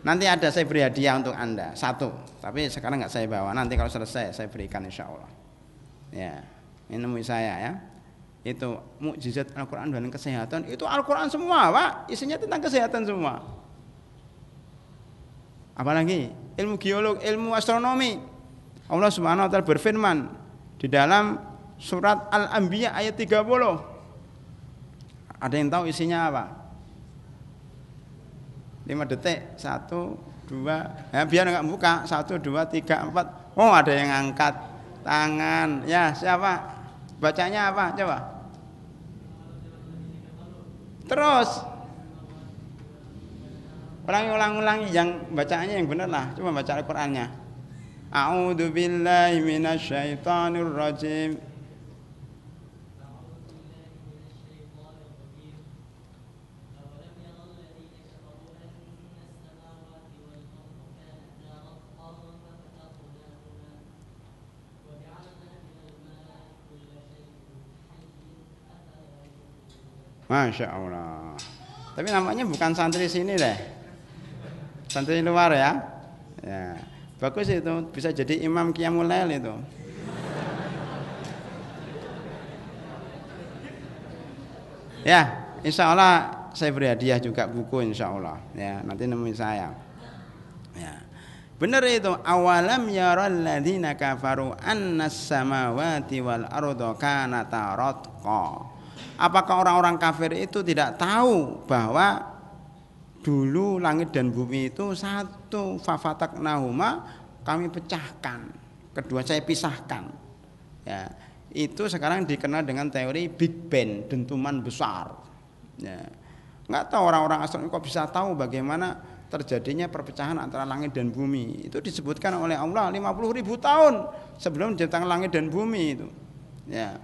nanti ada saya beri hadiah untuk Anda satu, tapi sekarang nggak saya bawa. Nanti kalau selesai saya berikan insya Allah. Ya, ini nemui saya ya. Itu Mukjizat Al-Qur'an dalam Kesehatan. Itu Al-Qur'an semua, Pak. Isinya tentang kesehatan semua. Apalagi ilmu geologi, ilmu astronomi. Allah Subhanahu wa taala berfirman di dalam surat Al-Anbiya ayat 30. Ada yang tahu isinya apa? 5 detik. 1, 2. Ya, biar enggak buka. 1, 2, 3, 4. Oh, ada yang angkat tangan. Ya, siapa? Bacanya apa? Coba. Terus. Ulangi yang bacaannya yang benar lah. Coba baca Al-Qur'annya. A'udzu billahi minasyaitonir rajim. Masya Allah. Tapi namanya bukan santri sini deh, santri luar ya. Ya, bagus itu, bisa jadi imam Qiyamul Lail itu. Ya, insya Allah saya beri hadiah juga buku insya Allah. Ya, nanti nemuin saya. Ya. Benar itu, awalam yaral ladzina kafaru annas samawati wal arda kanata ratqa. Apakah orang-orang kafir itu tidak tahu bahwa dulu langit dan bumi itu satu, fafataknahuma, kami pecahkan, kedua saya pisahkan. Ya, itu sekarang dikenal dengan teori Big Bang, dentuman besar. Ya. Nggak tahu orang-orang astronomi kok bisa tahu bagaimana terjadinya perpecahan antara langit dan bumi. Itu disebutkan oleh Allah 50.000 tahun sebelum diciptakan langit dan bumi itu. Ya.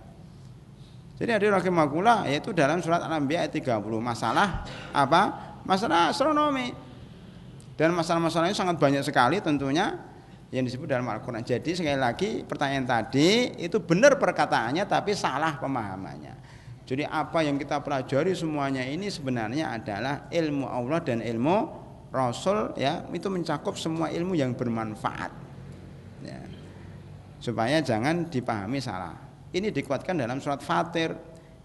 Jadi hadirin rahimakumullah, yaitu dalam surat Al-Anbiya ayat 30 masalah apa? Masalah astronomi. Dan masalah-masalah ini sangat banyak sekali tentunya yang disebut dalam Al-Qur'an. Jadi sekali lagi pertanyaan tadi itu benar perkataannya tapi salah pemahamannya. Jadi apa yang kita pelajari semuanya ini sebenarnya adalah ilmu Allah dan ilmu Rasul, ya, itu mencakup semua ilmu yang bermanfaat, ya, supaya jangan dipahami salah. Ini dikuatkan dalam surat Fatir,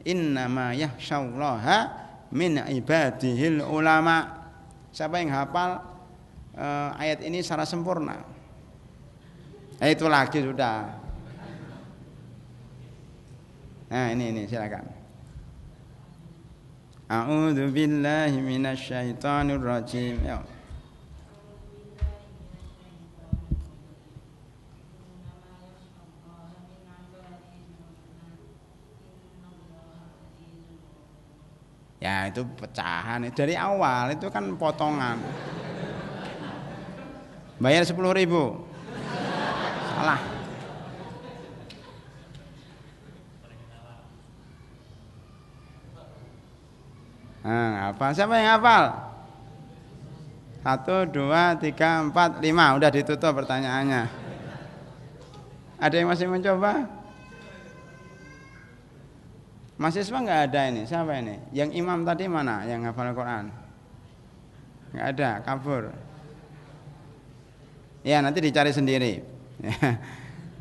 innama yakhsyallaha min ibadihil ulama. Siapa yang hafal ayat ini secara sempurna? Itu lagi sudah. Nah ini silakan. A'udzu billahi minasyaitonir rajim. Ya. Ya itu pecahan dari awal itu kan potongan. Bayar 10.000. Salah. Nah, apa? Siapa yang hafal? 1, 2, 3, 4, 5. Udah ditutup pertanyaannya. Ada yang masih mencoba? Mahasiswa nggak ada ini. Siapa ini? Yang imam tadi mana? Yang hafal Al-Quran? Nggak ada, kabur. Ya nanti dicari sendiri.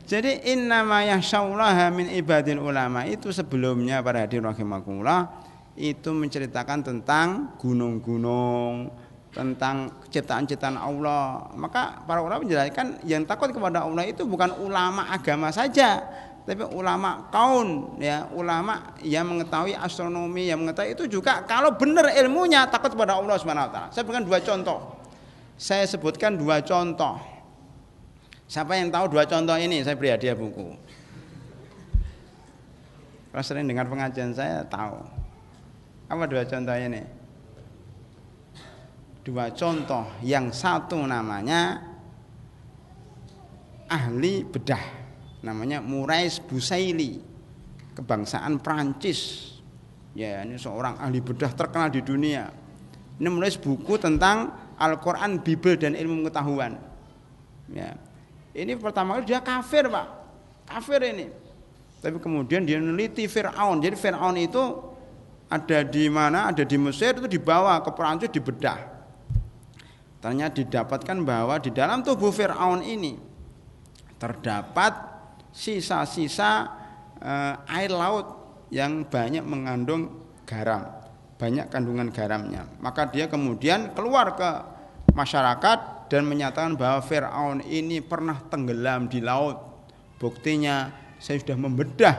Jadi innama yakhsyallaha min ibadil ulama itu sebelumnya para hadirin rahimakumullah itu menceritakan tentang gunung-gunung, tentang ciptaan-ciptaan Allah. Maka para ulama menjelaskan yang takut kepada Allah itu bukan ulama agama saja, tapi ulama kaun, ya, ulama yang mengetahui astronomi, yang mengetahui itu juga kalau benar ilmunya takut kepada Allah Subhanahu wa taala. Saya berikan 2 contoh. Saya sebutkan 2 contoh. Siapa yang tahu 2 contoh ini? Saya beri hadiah buku. Kalau sering dengar pengajian saya tahu. Apa 2 contoh ini? 2 contoh, yang satu namanya ahli bedah, namanya Murais Busaili, kebangsaan Prancis. Ya, ini seorang ahli bedah terkenal di dunia. Ini menulis buku tentang Al-Quran, Bible dan ilmu pengetahuan. Ya, ini pertama kali dia kafir, Pak, kafir ini. Tapi kemudian dia meneliti Fir'aun. Jadi Fir'aun itu ada di mana? Ada di Mesir, itu dibawa ke Prancis dibedah. Ternyata didapatkan bahwa di dalam tubuh Fir'aun ini terdapat sisa-sisa air laut yang banyak mengandung garam, banyak kandungan garamnya. Maka dia kemudian keluar ke masyarakat dan menyatakan bahwa Fir'aun ini pernah tenggelam di laut. Buktinya saya sudah membedah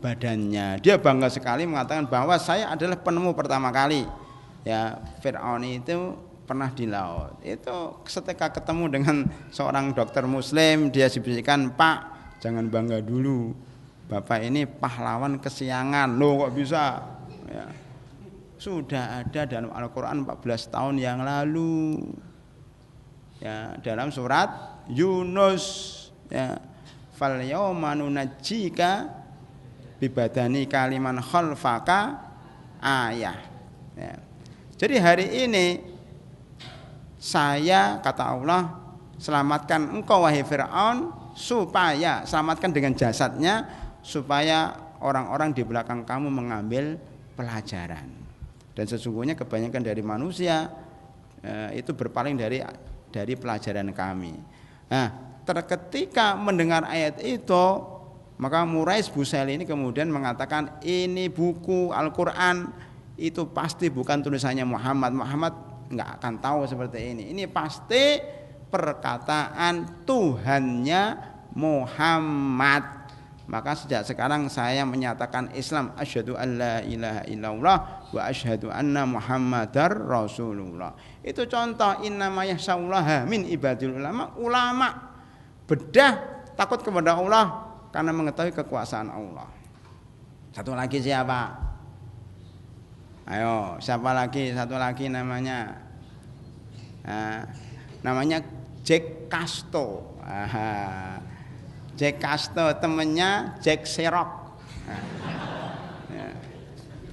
badannya. Dia bangga sekali mengatakan bahwa saya adalah penemu pertama kali. Ya, Fir'aun itu pernah di laut. Itu ketika ketemu dengan seorang dokter muslim, dia dibisikkan, "Pak, jangan bangga dulu. Bapak ini pahlawan kesiangan." Loh, kok bisa? Ya. Sudah ada dalam Al-Quran 14 tahun yang lalu. Ya, dalam surat Yunus, ya. Fal yauma nunajjika bibadani kaliman khalfaka ayah, ya. Jadi hari ini saya, kata Allah, selamatkan engkau wahai Fir'aun, supaya selamatkan dengan jasadnya, supaya orang-orang di belakang kamu mengambil pelajaran. Dan sesungguhnya kebanyakan dari manusia itu berpaling dari pelajaran kami. Nah, ketika mendengar ayat itu, Maka Murais Busaili ini kemudian mengatakan ini buku Al-Quran itu pasti bukan tulisannya Muhammad. Muhammad nggak akan tahu seperti ini. Ini pasti perkataan Tuhannya Muhammad. Maka sejak sekarang saya menyatakan Islam, asyhadu alla ilaha illallah wa asyhadu anna Muhammadar Rasulullah. Itu contoh innama yakhsyallaha min ibadil ulama. Ulama bedah takut kepada Allah karena mengetahui kekuasaan Allah. Satu lagi siapa? Ayo, siapa lagi? Satu lagi namanya namanya Jack Casto. Jack Casto temennya Jack Chirac.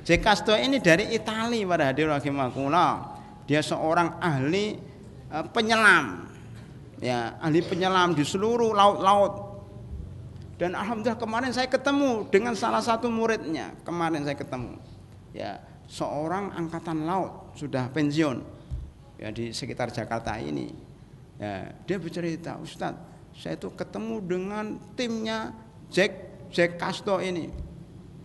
Jack Casto ini dari Italia pada hadirin rahimakumullah. Dia seorang ahli penyelam. Ya, ahli penyelam di seluruh laut-laut. Dan alhamdulillah kemarin saya ketemu dengan salah satu muridnya. Kemarin saya ketemu. Ya, seorang angkatan laut sudah pensiun. Ya, di sekitar Jakarta ini. Ya, dia bercerita, Ustadz, saya itu ketemu dengan timnya Jack Casto ini.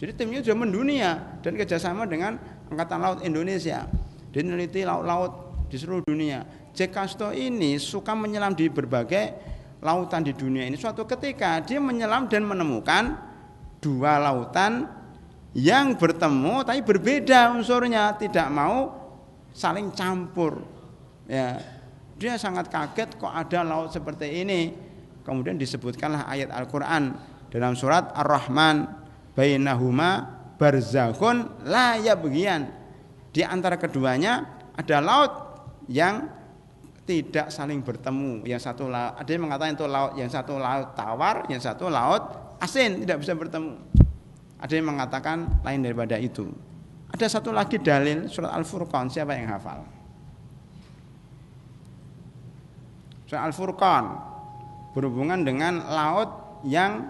Jadi timnya sudah mendunia dan kerjasama dengan Angkatan Laut Indonesia. Dia meneliti laut-laut di seluruh dunia. Jack Casto ini suka menyelam di berbagai lautan di dunia ini. Suatu ketika dia menyelam dan menemukan dua lautan yang bertemu tapi berbeda unsurnya, tidak mau saling campur. Ya, dia sangat kaget kok ada laut seperti ini. Kemudian disebutkanlah ayat Al-Quran dalam surat Ar-Rahman, bainahuma barzakhun la yabghiyan. Di antara keduanya ada laut yang tidak saling bertemu. Yang satu laut, ada yang mengatakan itu laut, yang satu laut tawar, yang satu laut asin, tidak bisa bertemu. Ada yang mengatakan lain daripada itu. Ada satu lagi dalil surat Al-Furqan, siapa yang hafal? Surat Al-Furqan berhubungan dengan laut yang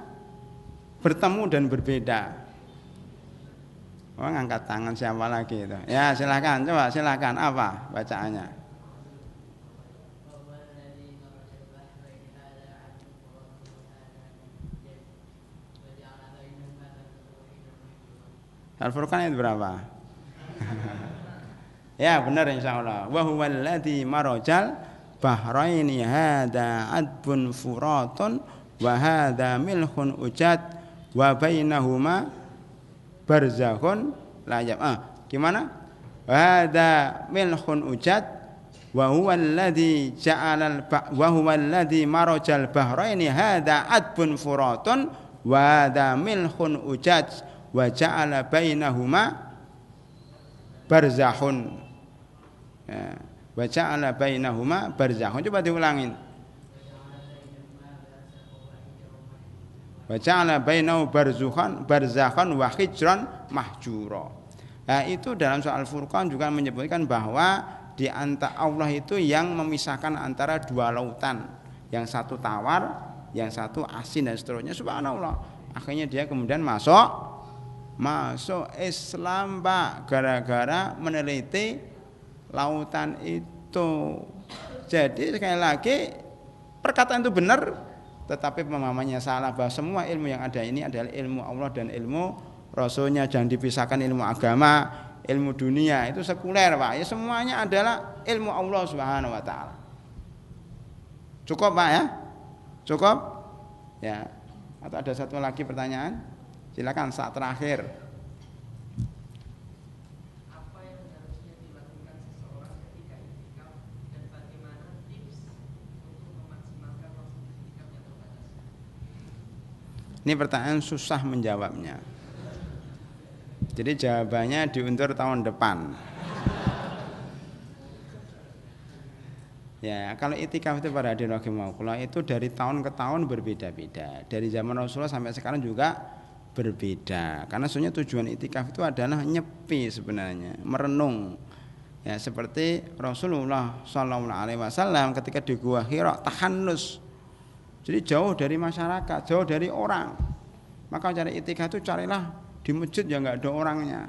bertemu dan berbeda. Oh, ngangkat tangan siapa lagi itu? Ya, silakan, coba silakan, apa bacaannya? Al-Furqan itu berapa? Ya, benar insyaallah. Wa huwal ladzi marajal bahraini hadza adbun furatun wa hadza milhun ujad wa bainahuma barzakhun la yab. Gimana? Wa hadza milhun ujad wa huwa alladzi ja'ala wa huwa alladzi marajal bahraini hadza adbun furatun wa hadza milhun ujad wa ja'ala bainahuma barzakhun. Ya. Wa ja'ala bainahuma barzakhun. Coba diulangin. Wa ja'ala bainahu barzakhan wa hijran mahjura. Nah, itu dalam soal Al-Furqan juga menyebutkan bahwa di antara Allah itu yang memisahkan antara dua lautan, yang satu tawar, yang satu asin dan seterusnya. Subhanallah. Akhirnya dia kemudian masuk Islam, Pak, gara-gara meneliti lautan itu. Jadi sekali lagi perkataan itu benar, tetapi pemahamannya salah, bahwa semua ilmu yang ada ini adalah ilmu Allah dan ilmu Rasulnya. Jangan dipisahkan ilmu agama, ilmu dunia, itu sekuler, Pak. Ya, semuanya adalah ilmu Allah Subhanahu wa taala. Cukup, Pak, ya? Cukup? Ya. Atau ada satu lagi pertanyaan? Silakan, saat terakhir. Apa yang harusnya dilakukan seseorang ketika i'tikaf dan bagaimana tips untuk memaksimalkan waktu i'tikaf yang terbatas? Ini pertanyaan susah menjawabnya. Jadi jawabannya diundur tahun depan. Ya, kalau i'tikaf itu para hadirin rahimakumullah itu dari tahun ke tahun berbeda-beda. Dari zaman Rasulullah sampai sekarang juga berbeda. Karena sebenarnya tujuan i'tikaf itu adalah nyepi sebenarnya, merenung. Ya, seperti Rasulullah SAW ketika di Gua Hira tahannus. Jadi jauh dari masyarakat, jauh dari orang. Maka cari i'tikaf itu carilah di masjid yang enggak ada orangnya.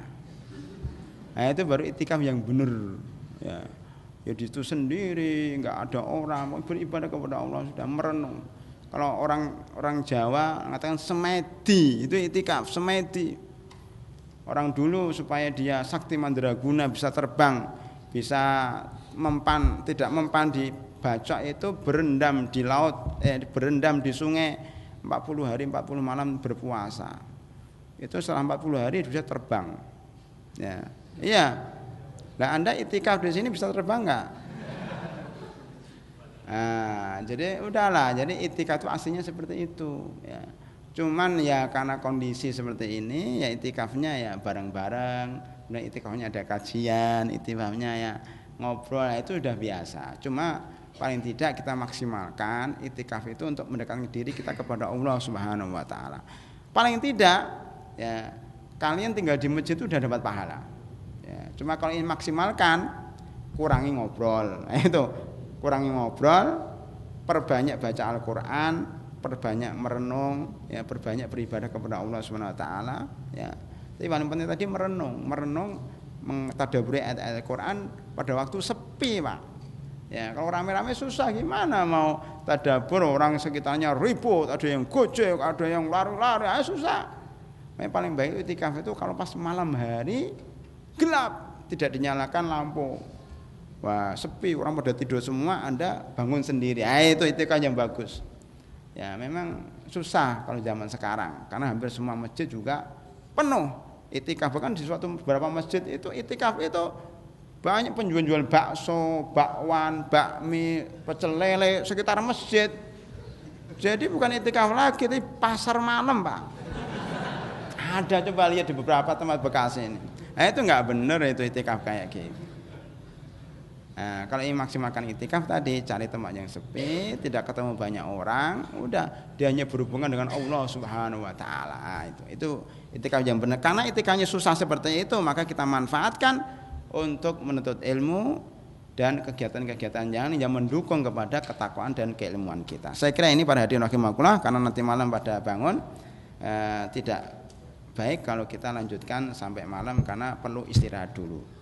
Nah, itu baru i'tikaf yang benar. Ya. Ya di situ sendiri, enggak ada orang, mau beribadah kepada Allah, sudah merenung. Kalau orang Jawa mengatakan semedi, itu itikaf, semedi. Orang dulu supaya dia sakti mandraguna, bisa terbang, bisa mempan, tidak mempan di bacok, itu berendam di laut, berendam di sungai 40 hari 40 malam berpuasa. Itu setelah 40 hari bisa terbang. Ya. Iya. Nah, Anda itikaf di sini bisa terbang enggak? Nah, jadi udahlah, jadi itikaf itu aslinya seperti itu ya. Cuman ya karena kondisi seperti ini ya itikafnya ya bareng-bareng, kemudian itikafnya ada kajian, itikafnya ya ngobrol, ya itu udah biasa. Cuma paling tidak kita maksimalkan itikaf itu untuk mendekatkan diri kita kepada Allah Subhanahu wa taala. Paling tidak ya kalian tinggal di masjid itu udah dapat pahala. Ya, cuma kalau ingin maksimalkan kurangi ngobrol. Nah, itu kurangi ngobrol, perbanyak baca Al-Qur'an, perbanyak merenung, ya perbanyak beribadah kepada Allah Subhanahu wa taala, ya. Tapi paling penting tadi merenung mentadabburi ayat-ayat Al-Qur'an pada waktu sepi, Pak. Ya, kalau rame-rame susah, gimana mau tadabbur, orang sekitarnya ribut, ada yang gojek, ada yang lari-lari, susah. Yang paling baik itikaf itu kalau pas malam hari gelap, tidak dinyalakan lampu. Wah, sepi, orang pada tidur semua, Anda bangun sendiri. Itu itikaf yang bagus. Ya, memang susah kalau zaman sekarang karena hampir semua masjid juga penuh itikaf. Bahkan di beberapa masjid itu itikaf itu banyak penjual-jual bakso, bakwan, bakmi, pecel lele sekitar masjid. Jadi bukan itikaf lagi, tapi pasar malam, Pak. Ada, coba lihat di beberapa tempat Bekasi ini. Nah, itu nggak bener itu itikaf kayak gitu. Nah, kalau ingin maksimalkan itikaf tadi, cari tempat yang sepi, tidak ketemu banyak orang, udah dia hanya berhubungan dengan Allah Subhanahu wa taala. Itu itikaf yang benar. Karena itikafnya susah seperti itu, maka kita manfaatkan untuk menuntut ilmu dan kegiatan-kegiatan yang mendukung kepada ketakwaan dan keilmuan kita. Saya kira ini pada hadirin rahimakumullah, karena nanti malam pada bangun tidak baik kalau kita lanjutkan sampai malam karena perlu istirahat dulu.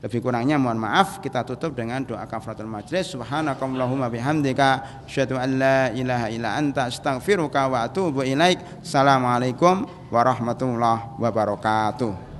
Lebih kurangnya mohon maaf, kita tutup dengan doa kafaratul majlis. Subhanakallahumma bihamdika asyhadu an la ilaha illa anta astaghfiruka wa atubu ilaik. Assalamualaikum warahmatullahi wabarakatuh.